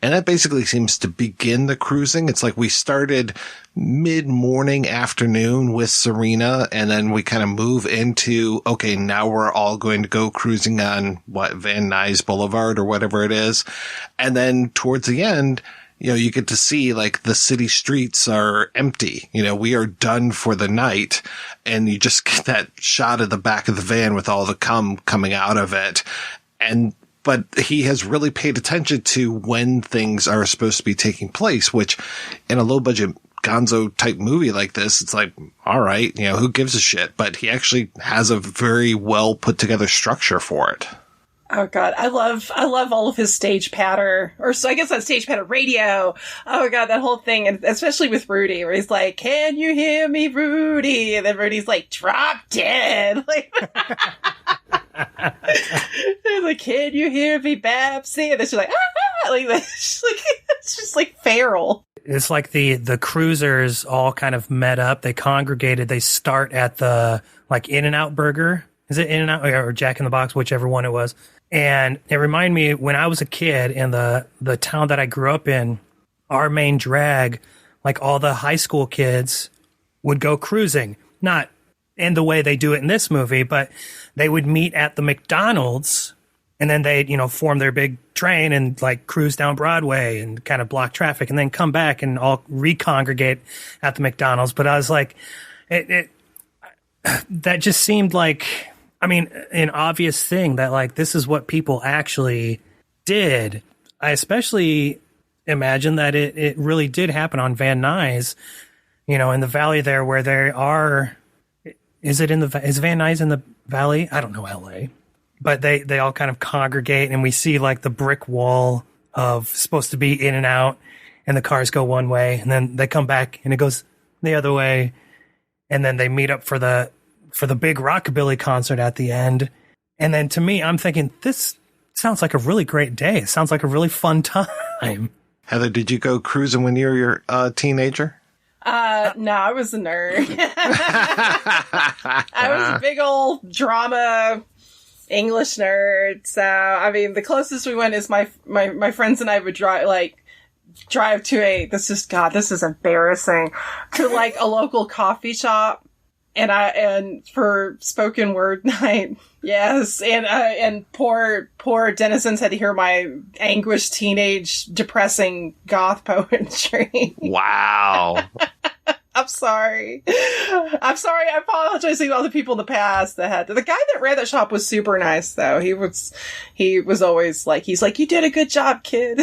And that basically seems to begin the cruising. It's like we started mid-morning afternoon with Serena, and then we kind of move into, okay, now we're all going to go cruising on Van Nuys Boulevard or whatever it is. And then towards the end, you get to see like the city streets are empty. We are done for the night, and you just get that shot of the back of the van with all the cum coming out of it. But he has really paid attention to when things are supposed to be taking place, which in a low budget gonzo type movie like this, it's like, all right, who gives a shit? But he actually has a very well put together structure for it. Oh God, I love all of his stage patter, or so I guess on stage patter radio. Oh God, that whole thing, and especially with Rudy, where he's like, "Can you hear me, Rudy?" And then Rudy's like, "Drop dead." Like, like, "Can you hear me, Babsy?" And then she's like, "Ah!" Like, it's just like feral. It's like the cruisers all kind of met up. They congregated. They start at the In-N-Out Burger. Is it In-N-Out or Jack in the Box, whichever one it was? And it reminded me when I was a kid in the town that I grew up in, our main drag, like all the high school kids would go cruising. Not in the way they do it in this movie, but they would meet at the McDonald's and then they'd, form their big train and like cruise down Broadway and kind of block traffic and then come back and all recongregate at the McDonald's. But I was like, that just seemed like, an obvious thing that like this is what people actually did. I especially imagine that it really did happen on Van Nuys, in the valley there where they are. Is Van Nuys in the valley? I don't know LA, but they all kind of congregate and we see like the brick wall of supposed to be In-N-Out and the cars go one way and then they come back and it goes the other way. And then they meet up for the big rockabilly concert at the end. And then to me, I'm thinking, this sounds like a really great day. It sounds like a really fun time. Heather, did you go cruising when you were a teenager? No, I was a nerd. I was a big old drama English nerd. So, the closest we went is my friends and I would drive to this is embarrassing, to like a local coffee shop. And for spoken word night, yes, and poor denizens had to hear my anguished teenage depressing goth poetry. Wow. I'm sorry. I apologize to all the people in the past that had to. The guy that ran that shop was super nice though. He was always like, he's like, "You did a good job, kid."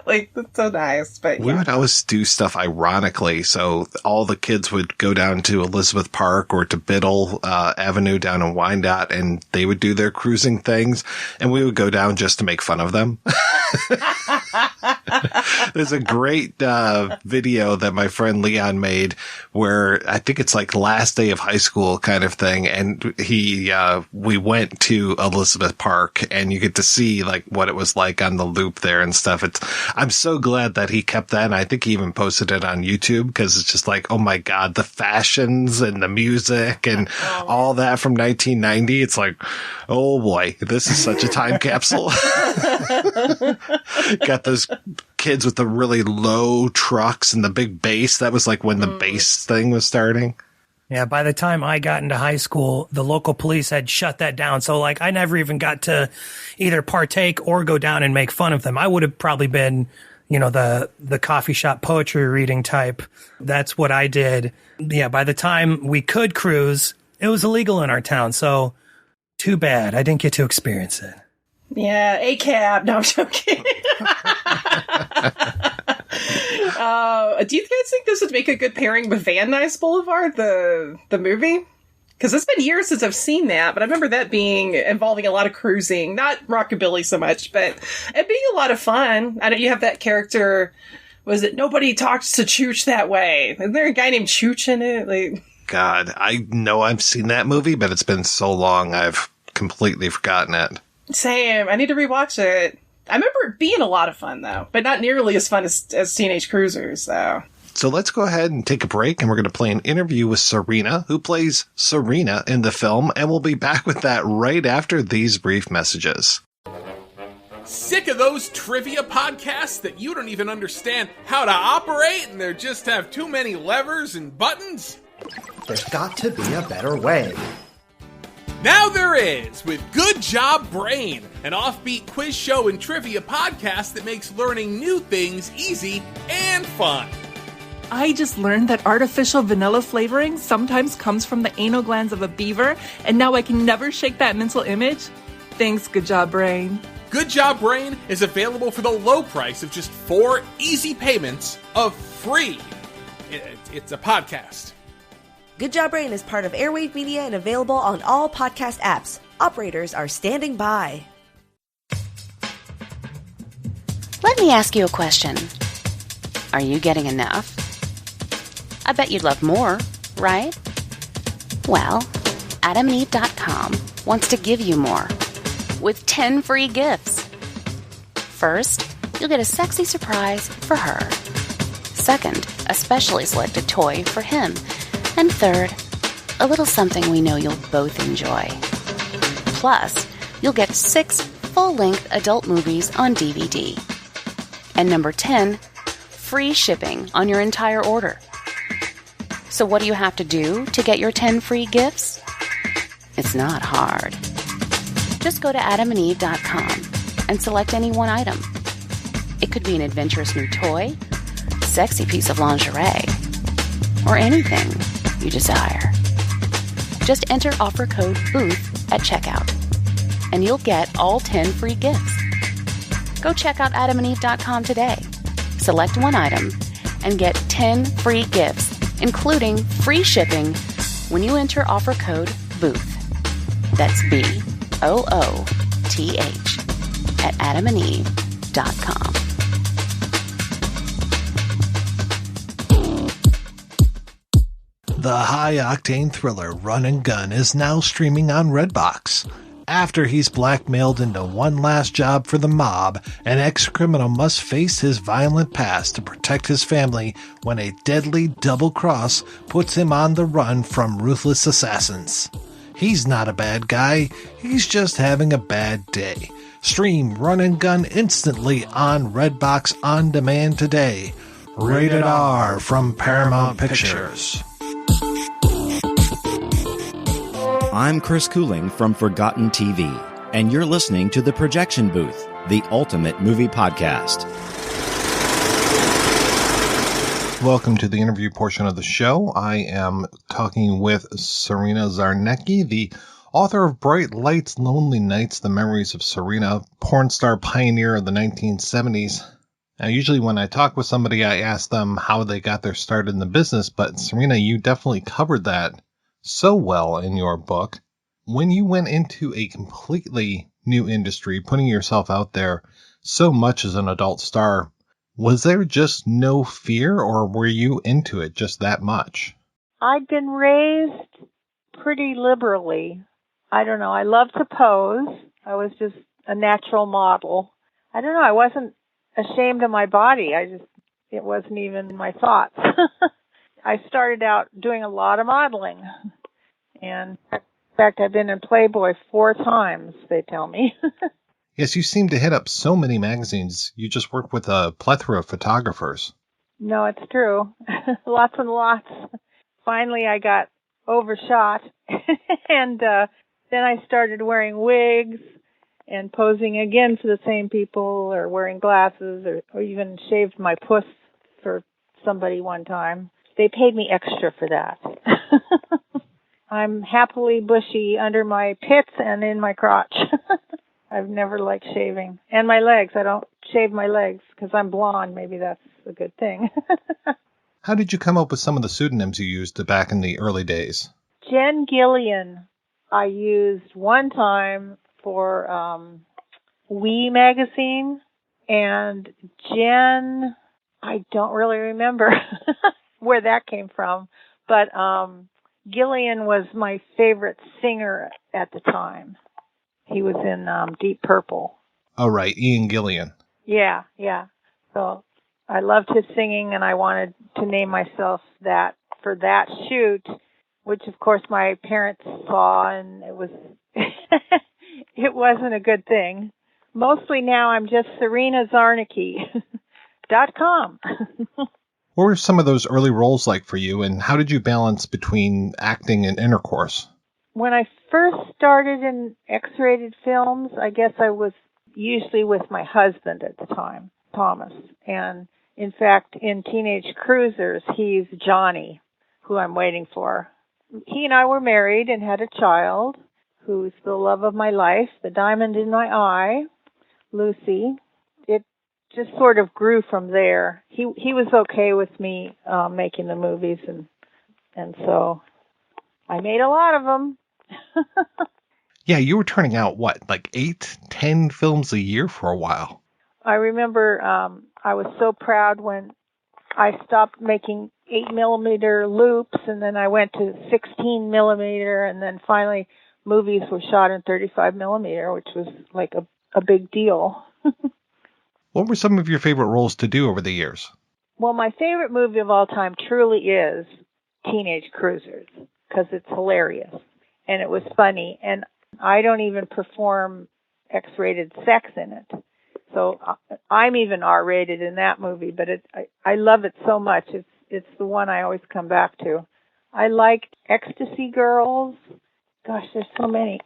Like, that's so nice. But we would always do stuff ironically. So all the kids would go down to Elizabeth Park or to Biddle Avenue down in Wyandotte, and they would do their cruising things, and we would go down just to make fun of them. There's a great video that my friend Leon made where I think it's like last day of high school kind of thing. And we went to Elizabeth Park and you get to see like what it was like on the loop there and stuff. I'm so glad that he kept that. And I think he even posted it on YouTube because it's just like, oh my God, the fashions and the music and all that from 1990. It's like, oh boy, this is such a time capsule. Got those kids with the really low trucks and the big bass. That was like when the bass thing was starting. Yeah, by the time I got into high school, the local police had shut that down. So like I never even got to either partake or go down and make fun of them. I would have probably been, the coffee shop poetry reading type. That's what I did. Yeah, by the time we could cruise, it was illegal in our town. So too bad I didn't get to experience it. Yeah, a cab. No, I'm joking. Do you guys think this would make a good pairing with Van Nuys Boulevard, the movie? Because it's been years since I've seen that, but I remember that being involving a lot of cruising, not rockabilly so much, but it being a lot of fun. I know you have that character, was it Nobody Talks to Chooch That Way? Isn't there a guy named Chooch in it? Like, God, I know I've seen that movie, but it's been so long I've completely forgotten it. Same. I need to rewatch it. I remember it being a lot of fun, though, but not nearly as fun as Teenage Cruisers, though. So let's go ahead and take a break, and we're going to play an interview with Serena, who plays Serena in the film, and we'll be back with that right after these brief messages. Sick of those trivia podcasts that you don't even understand how to operate and they just have too many levers and buttons? There's got to be a better way. Now there is, with Good Job Brain, an offbeat quiz show and trivia podcast that makes learning new things easy and fun. I just learned that artificial vanilla flavoring sometimes comes from the anal glands of a beaver, and now I can never shake that mental image. Thanks, Good Job Brain. Good Job Brain is available for the low price of just 4 easy payments of free. It's a podcast. Good Job Brain is part of Airwave Media and available on all podcast apps. Operators are standing by. Let me ask you a question. Are you getting enough? I bet you'd love more, right? Well, AdamandEve.com wants to give you more with 10 free gifts. First, you'll get a sexy surprise for her. Second, a specially selected toy for him. And third, a little something we know you'll both enjoy. Plus, you'll get 6 full-length adult movies on DVD. And number 10, free shipping on your entire order. So what do you have to do to get your 10 free gifts? It's not hard. Just go to AdamandEve.com and select any one item. It could be an adventurous new toy, sexy piece of lingerie, or anything you desire. Just enter offer code BOOTH at checkout, and you'll get all 10 free gifts. Go check out AdamandEve.com today. Select one item and get 10 free gifts, including free shipping when you enter offer code BOOTH. That's BOOTH at AdamandEve.com. The high-octane thriller Run and Gun is now streaming on Redbox. After he's blackmailed into one last job for the mob, an ex-criminal must face his violent past to protect his family when a deadly double cross puts him on the run from ruthless assassins. He's not a bad guy, he's just having a bad day. Stream Run and Gun instantly on Redbox On Demand today. Rated R from Paramount Pictures. I'm Chris Cooling from Forgotten TV, and you're listening to The Projection Booth, the ultimate movie podcast. Welcome to the interview portion of the show. I am talking with Serena Zarnecki, the author of Bright Lights, Lonely Nights, The Memories of Serena, porn star pioneer of the 1970s. Now, usually when I talk with somebody, I ask them how they got their start in the business, but Serena, you definitely covered that so well in your book. When you went into a completely new industry, putting yourself out there so much as an adult star, was there just no fear, or were you into it just that much? I'd been raised pretty liberally. I don't know. I loved to pose. I was just a natural model. I don't know. I wasn't ashamed of my body. It wasn't even in my thoughts. I started out doing a lot of modeling. And in fact, I've been in Playboy 4 times, they tell me. Yes, you seem to hit up so many magazines. You just work with a plethora of photographers. No, it's true. Lots and lots. Finally, I got overshot. And then I started wearing wigs and posing again for the same people, or wearing glasses, or even shaved my puss for somebody one time. They paid me extra for that. I'm happily bushy under my pits and in my crotch. I've never liked shaving. And my legs. I don't shave my legs because I'm blonde. Maybe that's a good thing. How did you come up with some of the pseudonyms you used back in the early days? Jen Gillian I used one time for Wii magazine, and Jen, I don't really remember where that came from, but Gillian was my favorite singer at the time. He was in Deep Purple. Oh, right, Ian Gillian. Yeah. So I loved his singing, and I wanted to name myself that for that shoot, which of course my parents saw, and it was it wasn't a good thing. Mostly now I'm just SerenaZarnicki.com. What were some of those early roles like for you, and how did you balance between acting and intercourse? When I first started in X-rated films, I guess I was usually with my husband at the time, Thomas. And in fact, in Teenage Cruisers, he's Johnny, who I'm waiting for. He and I were married and had a child, who's the love of my life, the diamond in my eye, Lucy. It just sort of grew from there. He was okay with me making the movies, and so I made a lot of them. Yeah, you were turning out, what, like 8, 10 films a year for a while? I remember I was so proud when I stopped making 8mm loops, and then I went to 16mm, and then finally movies were shot in 35mm, which was like a big deal. What were some of your favorite roles to do over the years? Well, my favorite movie of all time truly is Teenage Cruisers, because it's hilarious, and it was funny, and I don't even perform X-rated sex in it. So I'm even R-rated in that movie, but I love it so much. It's the one I always come back to. I liked Ecstasy Girls. Gosh, there's so many.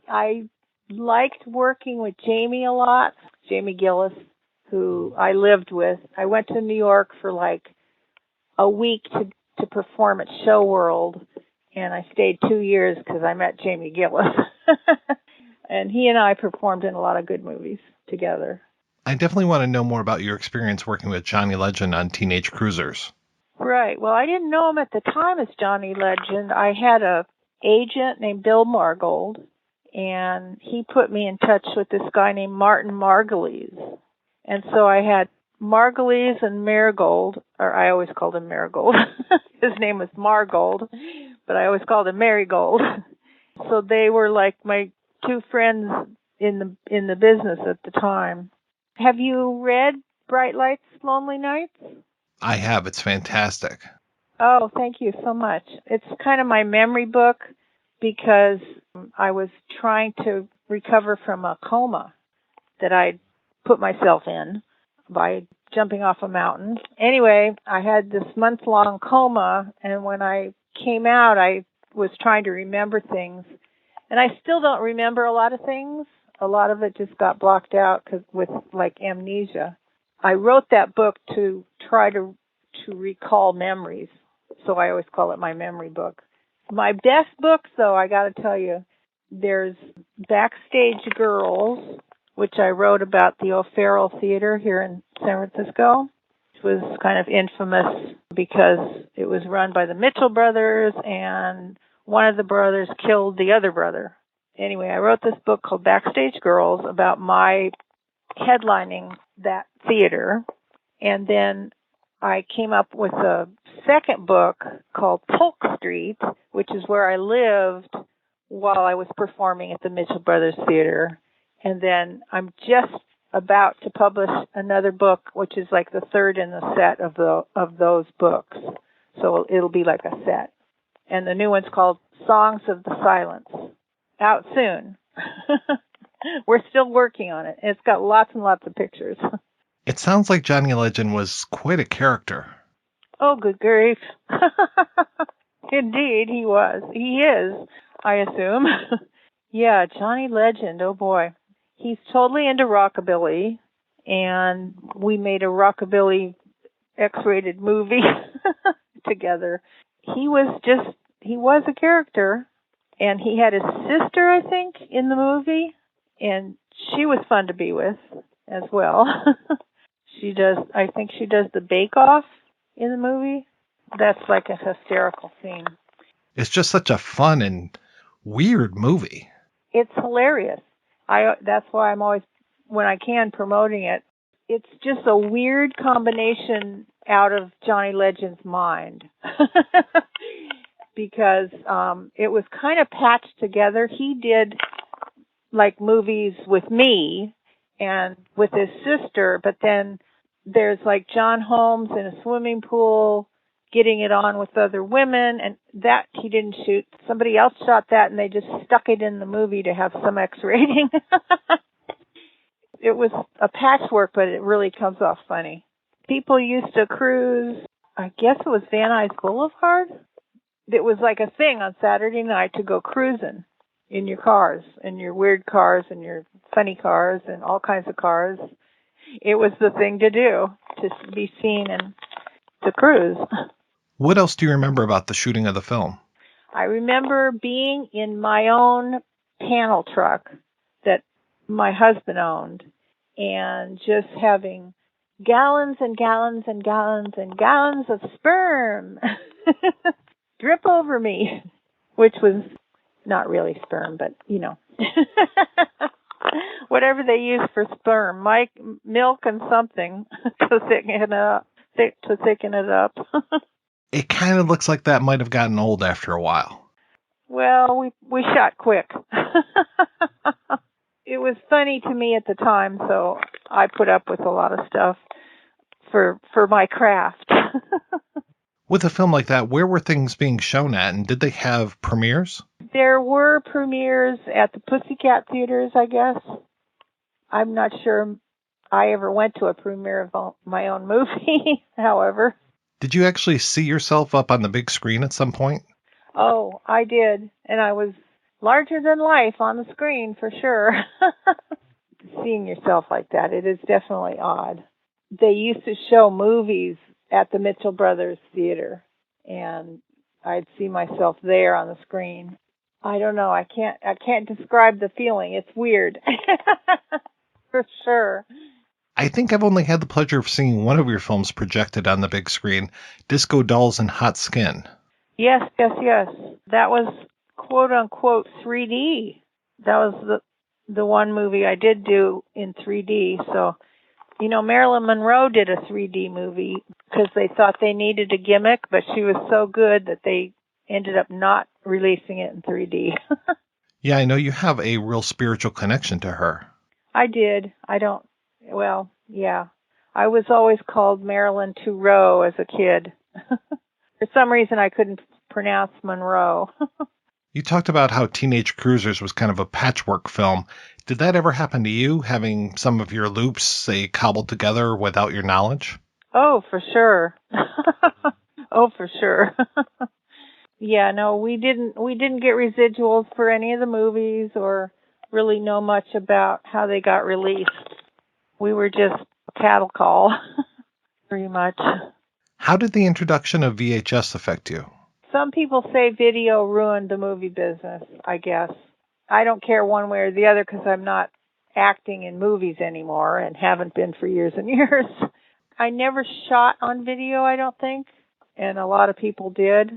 I liked working with Jamie a lot, Jamie Gillis, who I lived with. I went to New York for like a week to perform at Show World, and I stayed 2 years because I met Jamie Gillis. And he and I performed in a lot of good movies together. I definitely want to know more about your experience working with Johnny Legend on Teenage Cruisers. Right. Well, I didn't know him at the time as Johnny Legend. I had a agent named Bill Margold, and he put me in touch with this guy named Martin Margulies. And so I had Margulies and Marigold, or I always called him Marigold. His name was Margold, but I always called him Marigold. So they were like my two friends in the business at the time. Have you read Bright Lights, Lonely Nights? I have. It's fantastic. Oh, thank you so much. It's kind of my memory book because I was trying to recover from a coma that I'd put myself in by jumping off a mountain. Anyway, I had this month-long coma, and when I came out, I was trying to remember things. And I still don't remember a lot of things. A lot of it just got blocked out with like amnesia. I wrote that book to try to recall memories. So I always call it my memory book. My best book, though, I got to tell you, there's Backstage Girls, which I wrote about the O'Farrell Theater here in San Francisco. It was kind of infamous because it was run by the Mitchell brothers, and one of the brothers killed the other brother. Anyway, I wrote this book called Backstage Girls about my headlining that theater. And then I came up with a second book called Polk Street, which is where I lived while I was performing at the Mitchell Brothers Theater. And then I'm just about to publish another book, which is like the third in the set of those books. So it'll be like a set. And the new one's called Songs of the Silence. Out soon. We're still working on it. It's got lots and lots of pictures. It sounds like Johnny Legend was quite a character. Oh, good grief. Indeed, he was. He is, I assume. Yeah, Johnny Legend, oh boy. He's totally into rockabilly, and we made a rockabilly X-rated movie together. He was a character, and he had his sister, I think, in the movie, and she was fun to be with as well. I think she does the bake-off in the movie. That's like a hysterical scene. It's just such a fun and weird movie. It's hilarious. That's why I'm always, when I can, promoting it. It's just a weird combination out of Johnny Legend's mind. Because it was kind of patched together. He did like movies with me and with his sister, but then there's like John Holmes in a swimming pool getting it on with other women, and that he didn't shoot. Somebody else shot that, and they just stuck it in the movie to have some X rating. It was a patchwork, but it really comes off funny. People used to cruise, I guess it was Van Nuys Boulevard. It was like a thing on Saturday night to go cruising in your cars, in your weird cars and your funny cars and all kinds of cars. It was the thing to do, to be seen and to cruise. What else do you remember about the shooting of the film? I remember being in my own panel truck that my husband owned and just having gallons and gallons and gallons and gallons of sperm drip over me, which was not really sperm, but, you know, whatever they use for sperm, milk and something to thicken it up. It kind of looks like that might have gotten old after a while. Well, we shot quick. It was funny to me at the time, so I put up with a lot of stuff for my craft. With a film like that, where were things being shown at, and did they have premieres? There were premieres at the Pussycat Theaters, I guess. I'm not sure I ever went to a premiere of my own movie, however. Did you actually see yourself up on the big screen at some point? Oh, I did, and I was larger than life on the screen for sure. Seeing yourself like that, it is definitely odd. They used to show movies at the Mitchell Brothers Theater, and I'd see myself there on the screen. I don't know. I can't describe the feeling. It's weird. For sure. I think I've only had the pleasure of seeing one of your films projected on the big screen, Disco Dolls and Hot Skin. Yes. That was quote-unquote 3D. That was the one movie I did do in 3D. So, you know, Marilyn Monroe did a 3D movie because they thought they needed a gimmick, but she was so good that they ended up not releasing it in 3D. Yeah, I know you have a real spiritual connection to her. I did. Yeah. I was always called Marilyn Monroe as a kid. For some reason, I couldn't pronounce Monroe. You talked about how Teenage Cruisers was kind of a patchwork film. Did that ever happen to you, having some of your loops, say, cobbled together without your knowledge? Oh, for sure. Yeah, no, we didn't get residuals for any of the movies or really know much about how they got released. We were just cattle call, pretty much. How did the introduction of VHS affect you? Some people say video ruined the movie business, I guess. I don't care one way or the other because I'm not acting in movies anymore and haven't been for years and years. I never shot on video, I don't think, and a lot of people did.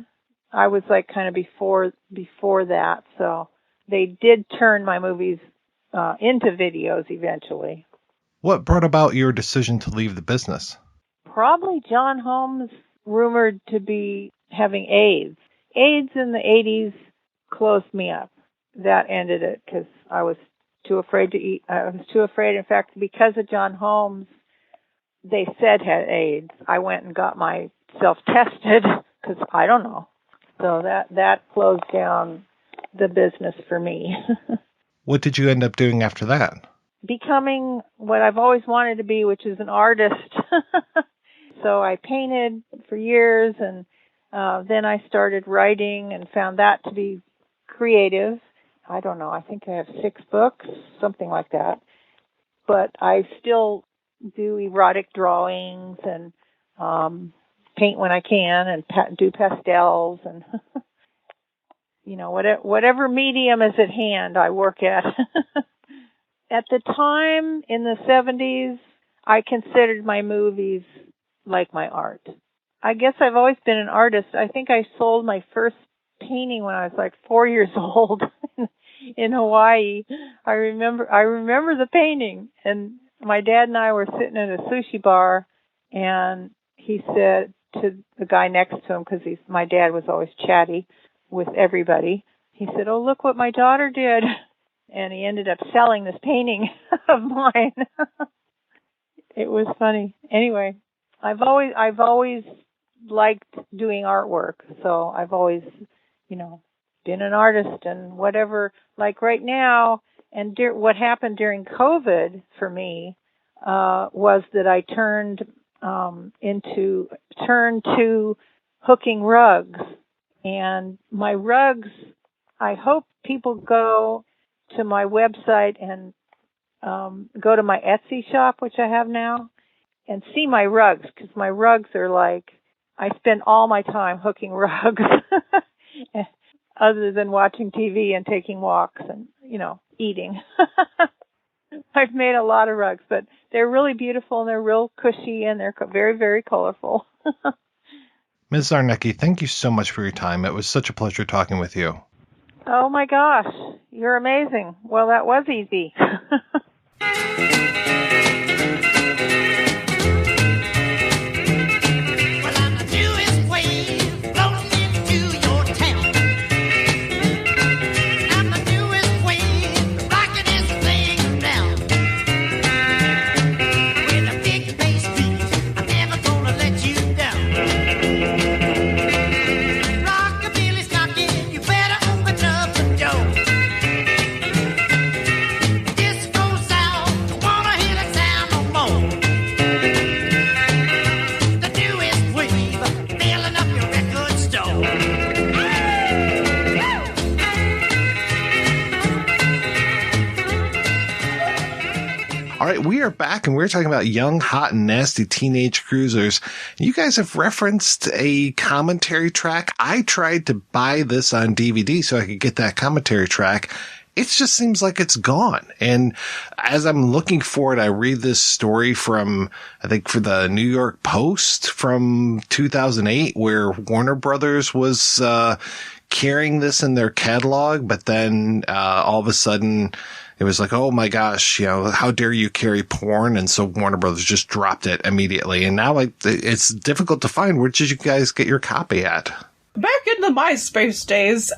I was like kind of before that, so they did turn my movies into videos eventually. What brought about your decision to leave the business? Probably John Holmes, rumored to be having AIDS. AIDS in the 80s closed me up. That ended it because I was too afraid to eat. I was too afraid, in fact, because of John Holmes, they said had AIDS. I went and got myself tested because I don't know. So that closed down the business for me. What did you end up doing after that? Becoming what I've always wanted to be, which is an artist. So I painted for years, and then I started writing and found that to be creative. I don't know, I think I have 6 books, something like that. But I still do erotic drawings and paint when I can and do pastels and, you know, whatever medium is at hand, I work at. At the time, in the 70s, I considered my movies like my art. I guess I've always been an artist. I think I sold my first painting when I was like 4 years old in Hawaii. I remember the painting, and my dad and I were sitting at a sushi bar, and he said to the guy next to him, because my dad was always chatty with everybody, he said, "Oh, look what my daughter did." And he ended up selling this painting of mine. It was funny. Anyway, I've always liked doing artwork, so I've always, been an artist and whatever. Like right now, and what happened during COVID for me was that I turned to hooking rugs. And my rugs, I hope people go to my website and go to my Etsy shop, which I have now, and see my rugs, because my rugs are like, I spend all my time hooking rugs other than watching TV and taking walks and, eating. I've made a lot of rugs, but they're really beautiful and they're real cushy and they're very, very colorful. Ms. Zarnecki, thank you so much for your time. It was such a pleasure talking with you. Oh my gosh, you're amazing. Well, that was easy. All right, we are back, and we're talking about young, hot, and nasty teenage cruisers. You guys have referenced a commentary track. I tried to buy this on DVD so I could get that commentary track. It just seems like it's gone. And as I'm looking for it, I read this story from, I think, for the New York Post from 2008, where Warner Brothers was carrying this in their catalog, but then all of a sudden it was like, oh my gosh, how dare you carry porn? And so Warner Brothers just dropped it immediately. And now it's difficult to find. Where did you guys get your copy at? Back in the MySpace days,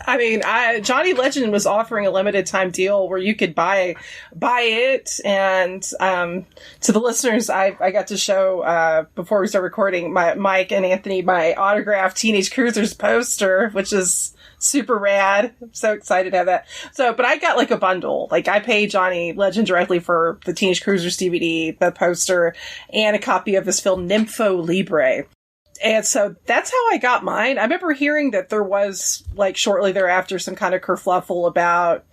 Johnny Legend was offering a limited time deal where you could buy it. And to the listeners, I got to show, before we start recording, Mike and Anthony, my autographed Teenage Cruisers poster, which is super rad. I'm so excited to have that. But I got like a bundle. Like I paid Johnny Legend directly for the Teenage Cruisers DVD, the poster, and a copy of his film Nympho Libre. And so that's how I got mine. I remember hearing that there was, like, shortly thereafter, some kind of kerfluffle about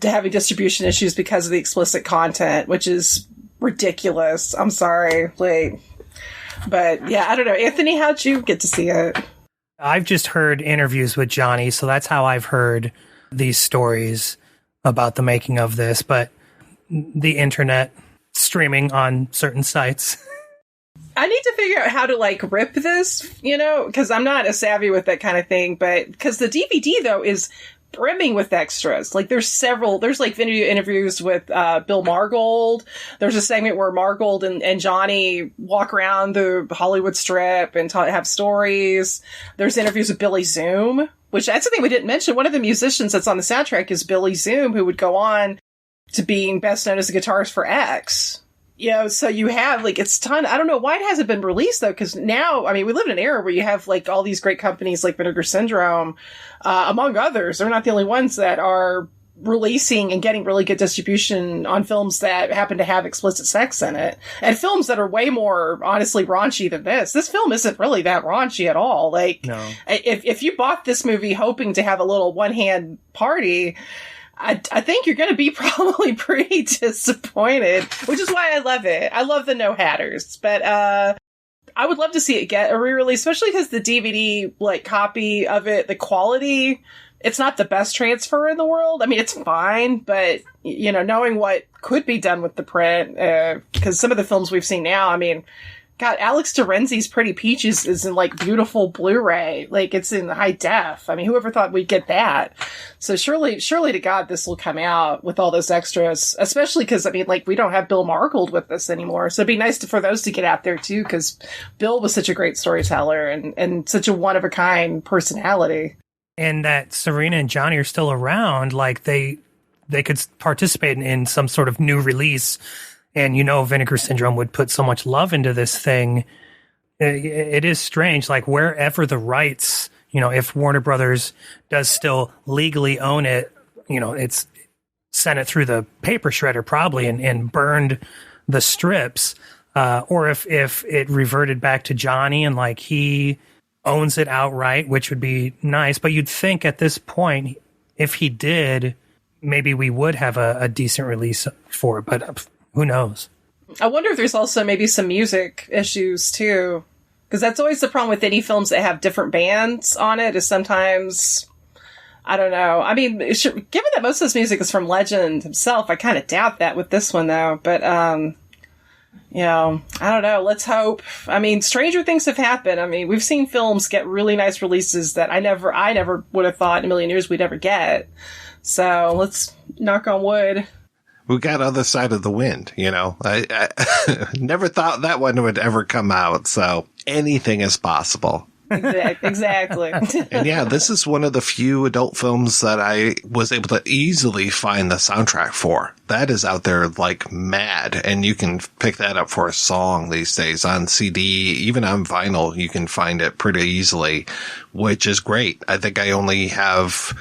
having distribution issues because of the explicit content, which is ridiculous. I'm sorry. But yeah, I don't know. Anthony, how'd you get to see it? I've just heard interviews with Johnny, so that's how I've heard these stories about the making of this, but the internet streaming on certain sites. I need to figure out how to rip this, because I'm not as savvy with that kind of thing, but because the DVD though is brimming with extras. There's video interviews with Bill Margold. There's a segment where Margold and Johnny walk around the Hollywood Strip and have stories. There's interviews with Billy Zoom, which that's the thing we didn't mention. One of the musicians that's on the soundtrack is Billy Zoom, who would go on to being best known as the guitarist for X. So you have, it's ton. I don't know why it hasn't been released, though, because now, we live in an era where you have, all these great companies like Vinegar Syndrome, among others. They're not the only ones that are releasing and getting really good distribution on films that happen to have explicit sex in it. And films that are way more, honestly, raunchy than this. This film isn't really that raunchy at all. No. If you bought this movie hoping to have a little one-hand party, I think you're going to be probably pretty disappointed, which is why I love it. I love the no-hatters, but I would love to see it get a re-release, especially because the DVD copy of it, the quality, it's not the best transfer in the world. It's fine, but knowing what could be done with the print, because some of the films we've seen now, God, Alex Terenzi's Pretty Peaches is in like beautiful Blu-ray. Like it's in high def. I mean, whoever thought we'd get that? So surely to God, this will come out with all those extras, especially because, I mean, like we don't have Bill Margold with us anymore. So it'd be nice for those to get out there too, because Bill was such a great storyteller and such a one-of-a-kind personality. And that Serena and Johnny are still around, like they could participate in some sort of new release. And, Vinegar Syndrome would put so much love into this thing. It is strange, like wherever the rights, if Warner Brothers does still legally own it, it's sent it through the paper shredder probably and burned the strips. Or if it reverted back to Johnny and like he owns it outright, which would be nice. But you'd think at this point, if he did, maybe we would have a decent release for it. But who knows? I wonder if there's also maybe some music issues too, because that's always the problem with any films that have different bands on it. Is sometimes, I don't know. I mean, given that most of this music is from Legend himself, I kind of doubt that with this one though. But I don't know. Let's hope. I mean, stranger things have happened. I mean, we've seen films get really nice releases that I never would have thought in a million years we'd ever get. So let's knock on wood. We got Other Side of the Wind, I never thought that one would ever come out, so anything is possible. Exactly. And yeah, this is one of the few adult films that I was able to easily find the soundtrack for. That is out there like mad, and you can pick that up for a song these days on CD, even on vinyl. You can find it pretty easily, which is great. I think I only have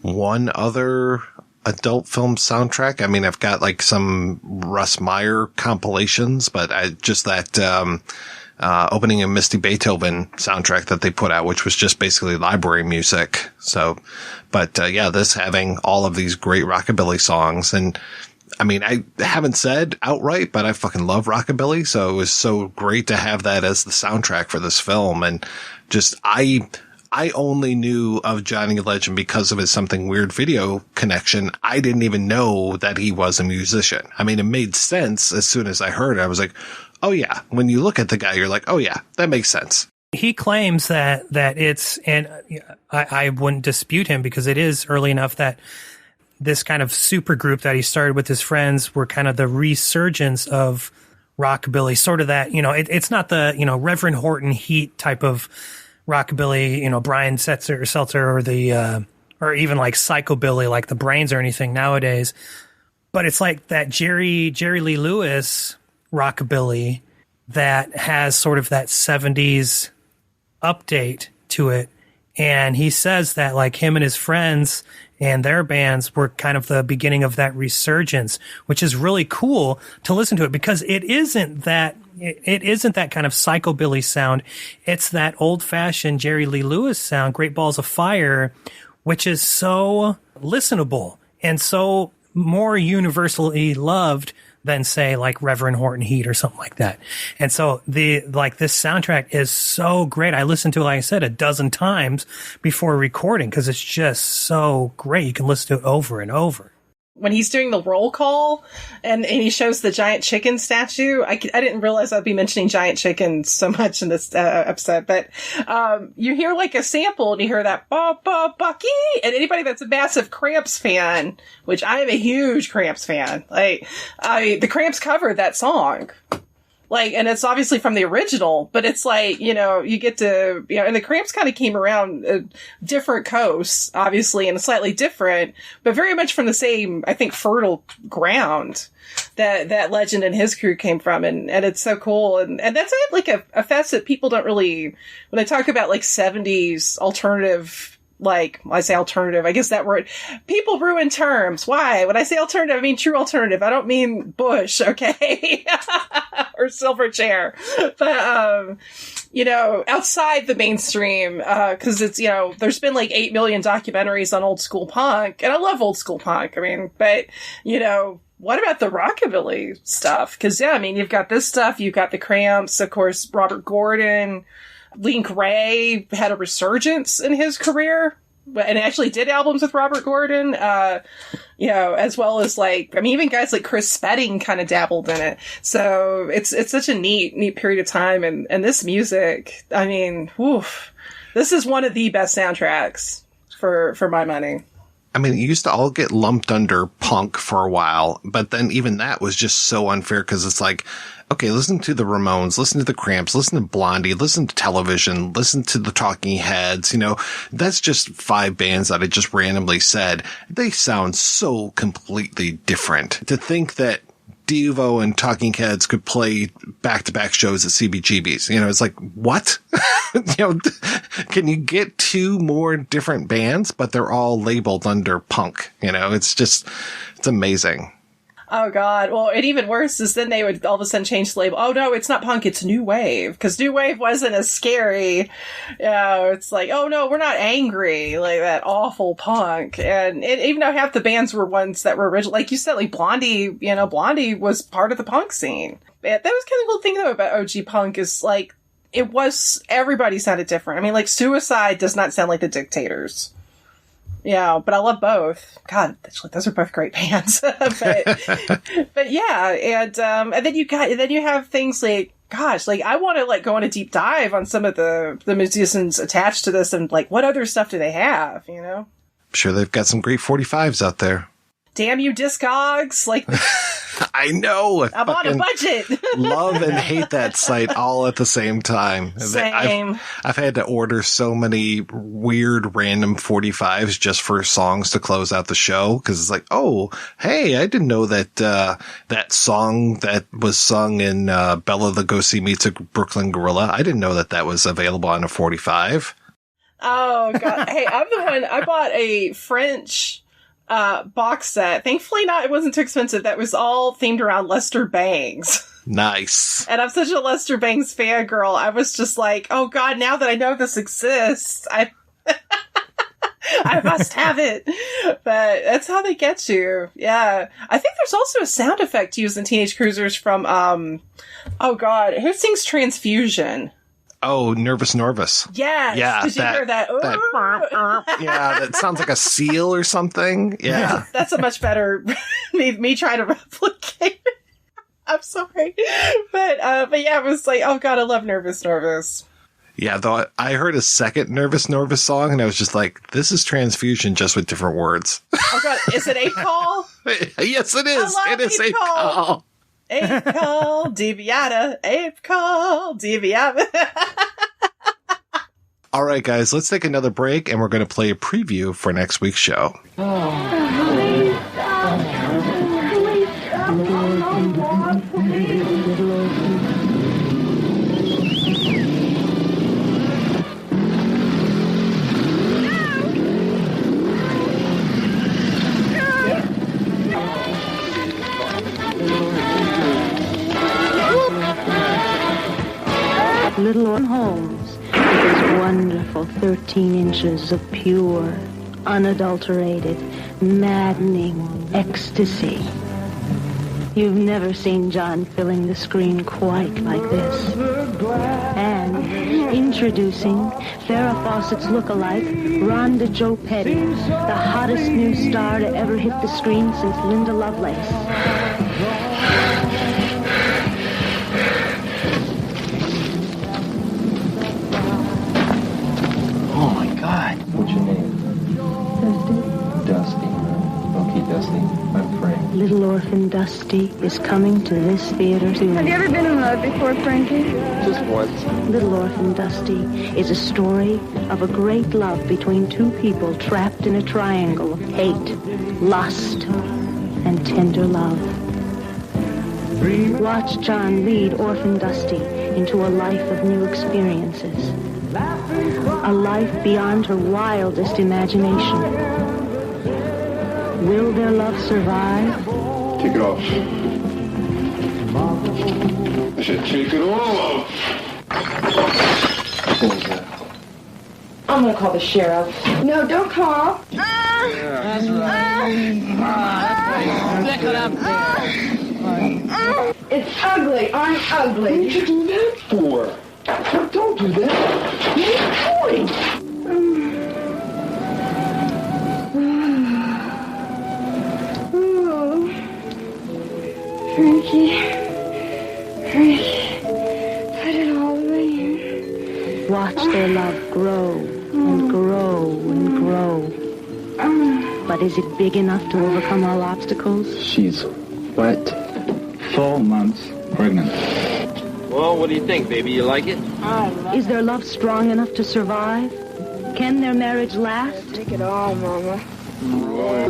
one other adult film soundtrack. I mean, I've got like some Russ Meyer compilations, but that Opening of Misty Beethoven soundtrack that they put out, which was just basically library music. So, but this having all of these great rockabilly songs. And I mean, I haven't said outright, but I fucking love rockabilly. So it was so great to have that as the soundtrack for this film. And just, I only knew of Johnny Legend because of his Something Weird video connection. I didn't even know that he was a musician. I mean, it made sense as soon as I heard it. I was like, oh yeah. When you look at the guy, you're like, oh yeah, that makes sense. He claims that it's, and I wouldn't dispute him because it is early enough that this kind of super group that he started with his friends were kind of the resurgence of rockabilly, sort of that, it's not the, Reverend Horton Heat type of rockabilly, Brian Seltzer or or even like psychobilly, like the Brains or anything nowadays. But it's like that Jerry Lee Lewis rockabilly that has sort of that 70s update to it. And he says that like him and his friends and their bands were kind of the beginning of that resurgence, which is really cool to listen to it because it isn't that kind of psychobilly sound. It's that old-fashioned Jerry Lee Lewis sound, Great Balls of Fire, which is so listenable and so more universally loved than say like Reverend Horton Heat or something like that. And so this soundtrack is so great. I listened to it, like I said, a dozen times before recording because it's just so great. You can listen to it over and over. When he's doing the roll call and he shows the giant chicken statue, I didn't realize I'd be mentioning giant chickens so much in this episode, but you hear like a sample and you hear that ba ba Bucky, and anybody that's a massive Cramps fan, which I am a huge Cramps fan, like the Cramps covered that song. Like, and it's obviously from the original, but it's like, you get to, and the Cramps kind of came around different coasts, obviously, and slightly different, but very much from the same, I think, fertile ground that Legend and his crew came from. And it's so cool. And that's like a facet people don't really, when they talk about like 70s alternative, like, I say alternative, I guess that word, people ruin terms. Why? When I say alternative, I mean true alternative. I don't mean Bush, okay? Or Silverchair. But, outside the mainstream, cause it's, there's been like 8 million documentaries on old school punk, and I love old school punk. I mean, but, what about the rockabilly stuff? Cause you've got this stuff, you've got the Cramps, of course, Robert Gordon, Link Ray had a resurgence in his career. and actually did albums with Robert Gordon, as well as even guys like Chris Spedding kind of dabbled in it. So it's such a neat period of time. And this music, this is one of the best soundtracks for my money. I mean, it used to all get lumped under punk for a while, but then even that was just so unfair because it's like, okay, listen to the Ramones, listen to the Cramps, listen to Blondie, listen to Television, listen to the Talking Heads. That's just 5 bands that I just randomly said. They sound so completely different. To think that Devo and Talking Heads could play back-to-back shows at CBGB's. It's like, what? Can you get 2 more different bands, but they're all labeled under punk? It's amazing. Oh, God. Well, and even worse is then they would all of a sudden change the label. Oh, no, it's not punk, it's new wave. Because new wave wasn't as scary. It's like, oh, no, we're not angry. Like that awful punk. And even though half the bands were ones that were original, like you said, like Blondie, Blondie was part of the punk scene. That was kind of the cool thing, though, about OG punk is like, everybody sounded different. I mean, like Suicide does not sound like the Dictators. Yeah, but I love both. God, those are both great bands. but yeah, and then you have things like, gosh, like I want to go on a deep dive on some of the musicians attached to this and what other stuff do they have, I'm sure they've got some great 45s out there. Damn you, Discogs! I know. I'm on a budget. Love and hate that site all at the same time. Same. I've had to order so many weird random 45s just for songs to close out the show because it's like, oh, hey, I didn't know that that song that was sung in Bella Lugosi Meets a Brooklyn Gorilla. I didn't know that was available on a 45. Oh God! Hey, I'm the one. I bought a French box set. Thankfully it wasn't too expensive. That was all themed around Lester Bangs. Nice. And I'm such a Lester Bangs fangirl. I was just like, oh God, now that I know this exists, I must have it. But that's how they get you. Yeah. I think there's also a sound effect used in Teenage Cruisers from, oh God, who sings Transfusion? Oh, Nervous Norvus. Yes. Yeah. Did you hear that? Yeah, that sounds like a seal or something. Yeah. That's a much better me trying to replicate it. I'm sorry. But yeah, it was like, oh God, I love Nervous Norvus. Yeah, though I heard a second Nervous Norvus song and I was just like, this is Transfusion just with different words. Oh God, is it 8 Call? Yes, it is. I love it is 8 Call. 8 Call, Deviata, 8 Call, Deviata. All right, guys, let's take another break and we're going to play a preview for next week's show. Little Orphan Holmes, with his wonderful 13 inches of pure, unadulterated, maddening ecstasy. You've never seen John filling the screen quite like this. And introducing Farrah Fawcett's look-alike, Rhonda Jo Petty, the hottest new star to ever hit the screen since Linda Lovelace. Oh my God. What's your name? Dusty. Okay, Dusty. I'm Frank. Little Orphan Dusty is coming to this theater soon. Have you ever been in love before, Frankie? Just once. Little Orphan Dusty is a story of a great love between two people trapped in a triangle of hate, lust, and tender love. Watch John lead Orphan Dusty into a life of new experiences. A life beyond her wildest imagination. Will their love survive? Take it off. I should take it off. What was that? I'm gonna call the sheriff. No, don't call. That's right. Stick it up there. It's ugly. I'm ugly. What did you do that for? Don't do that. What are you doing? But is it big enough to overcome all obstacles? She's wet, 4 months pregnant. Well, what do you think, baby? You like it? Is their love strong enough to survive? Can their marriage last? Take it all, Mama.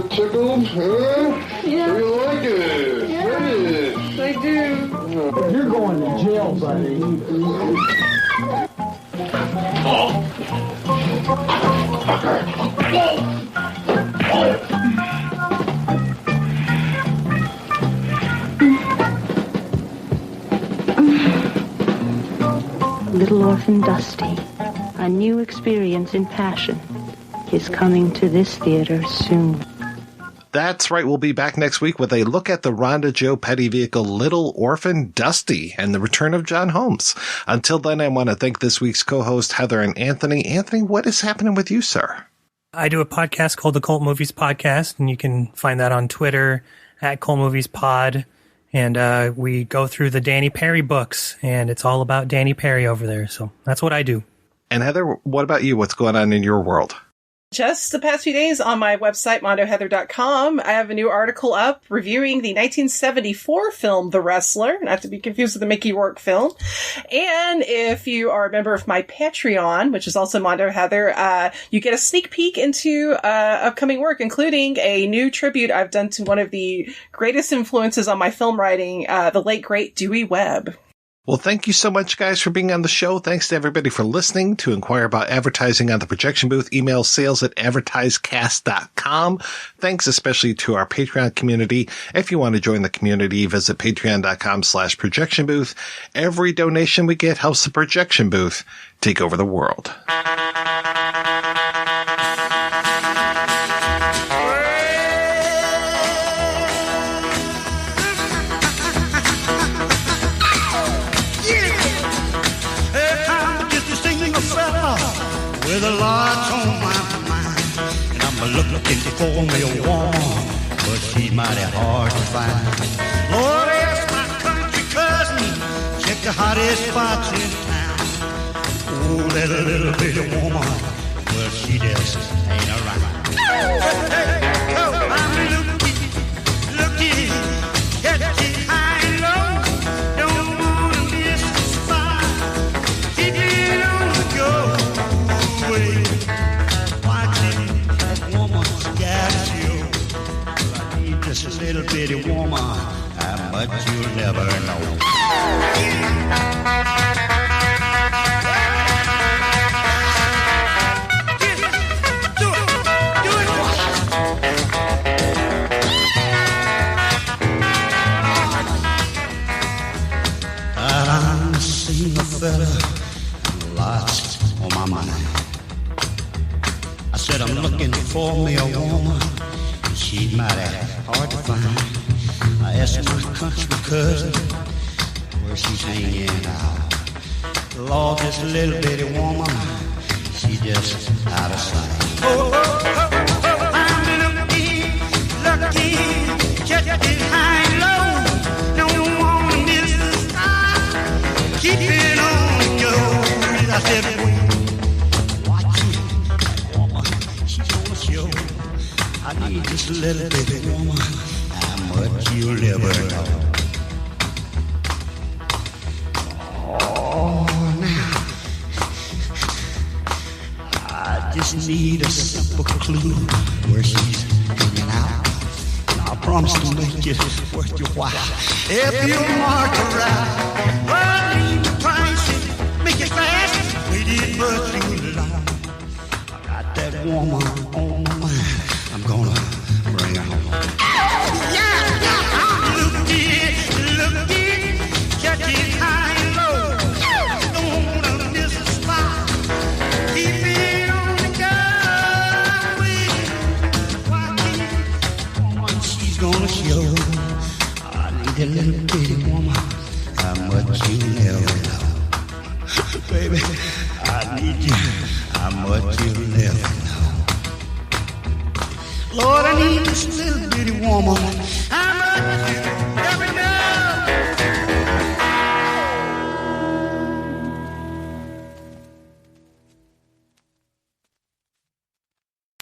Tickled, huh? Yeah. You like it? Yeah. I do. You're going to jail, buddy. Little Orphan Dusty, a new experience in passion, is coming to this theater soon. That's right. We'll be back next week with a look at the Rhonda Joe Petty vehicle Little Orphan Dusty and the return of John Holmes. Until then, I want to thank this week's co-host, Heather and Anthony. Anthony, what is happening with you, sir? I do a podcast called the Cult Movies Podcast, and you can find that on Twitter at Cult Movies Pod. And we go through the Danny Perry books, and it's all about Danny Perry over there. So that's what I do. And Heather, what about you? What's going on in your world? Just the past few days on my website, mondoheather.com, I have a new article up reviewing the 1974 film The Wrestler, not to be confused with the Mickey Rourke film. And if you are a member of my Patreon, which is also Mondo Heather, you get a sneak peek into upcoming work, including a new tribute I've done to one of the greatest influences on my film writing, the late, great Dewey Webb. Well, thank you so much, guys, for being on the show. Thanks to everybody for listening. To inquire about advertising on the projection booth, email sales@advertisecast.com. Thanks especially to our Patreon community. If you want to join the community, visit patreon.com/projection booth. Every donation we get helps the projection booth take over the world. With a lot on my mind, and I'm looking for me a woman, but she's mighty hard to find. Lord, ask my country cousin, check the hottest spots in town. Oh, that little bitty woman, well, she just ain't around. Hey, oh, I'm looking, catching high and low, don't wanna miss the spot, keep it on the go. Watching that woman's got you. I need just a little bitty woman, how much you'll never know. Do it. I'm seeing a fella, lost on my mind. I said I'm looking for me a woman, and she's mighty hard to find. I asked my country cousin where she's hanging out. Lord, this little bitty woman, she just out of sight. Oh, I'm looking, catching high and low. Don't wanna miss the spot, keep it on the go. I said, I need just a little bitty woman, how much you'll never know. Oh, now, I just need a simple clue where she's hanging out. And I promise to make it worth your while. If you mark her right, well, leave the price, make it fast, wait it but too long. I got that woman on my mind, I'm gonna bring her home. Yeah, I'm looking, catching high and low. Don't wanna miss a spot, keep it on the go. Watching woman, she's gonna show. I need a little bitty woman, how much you never know. Baby, I need you, how much you never know. Lord, I need this little bitty woman, how much you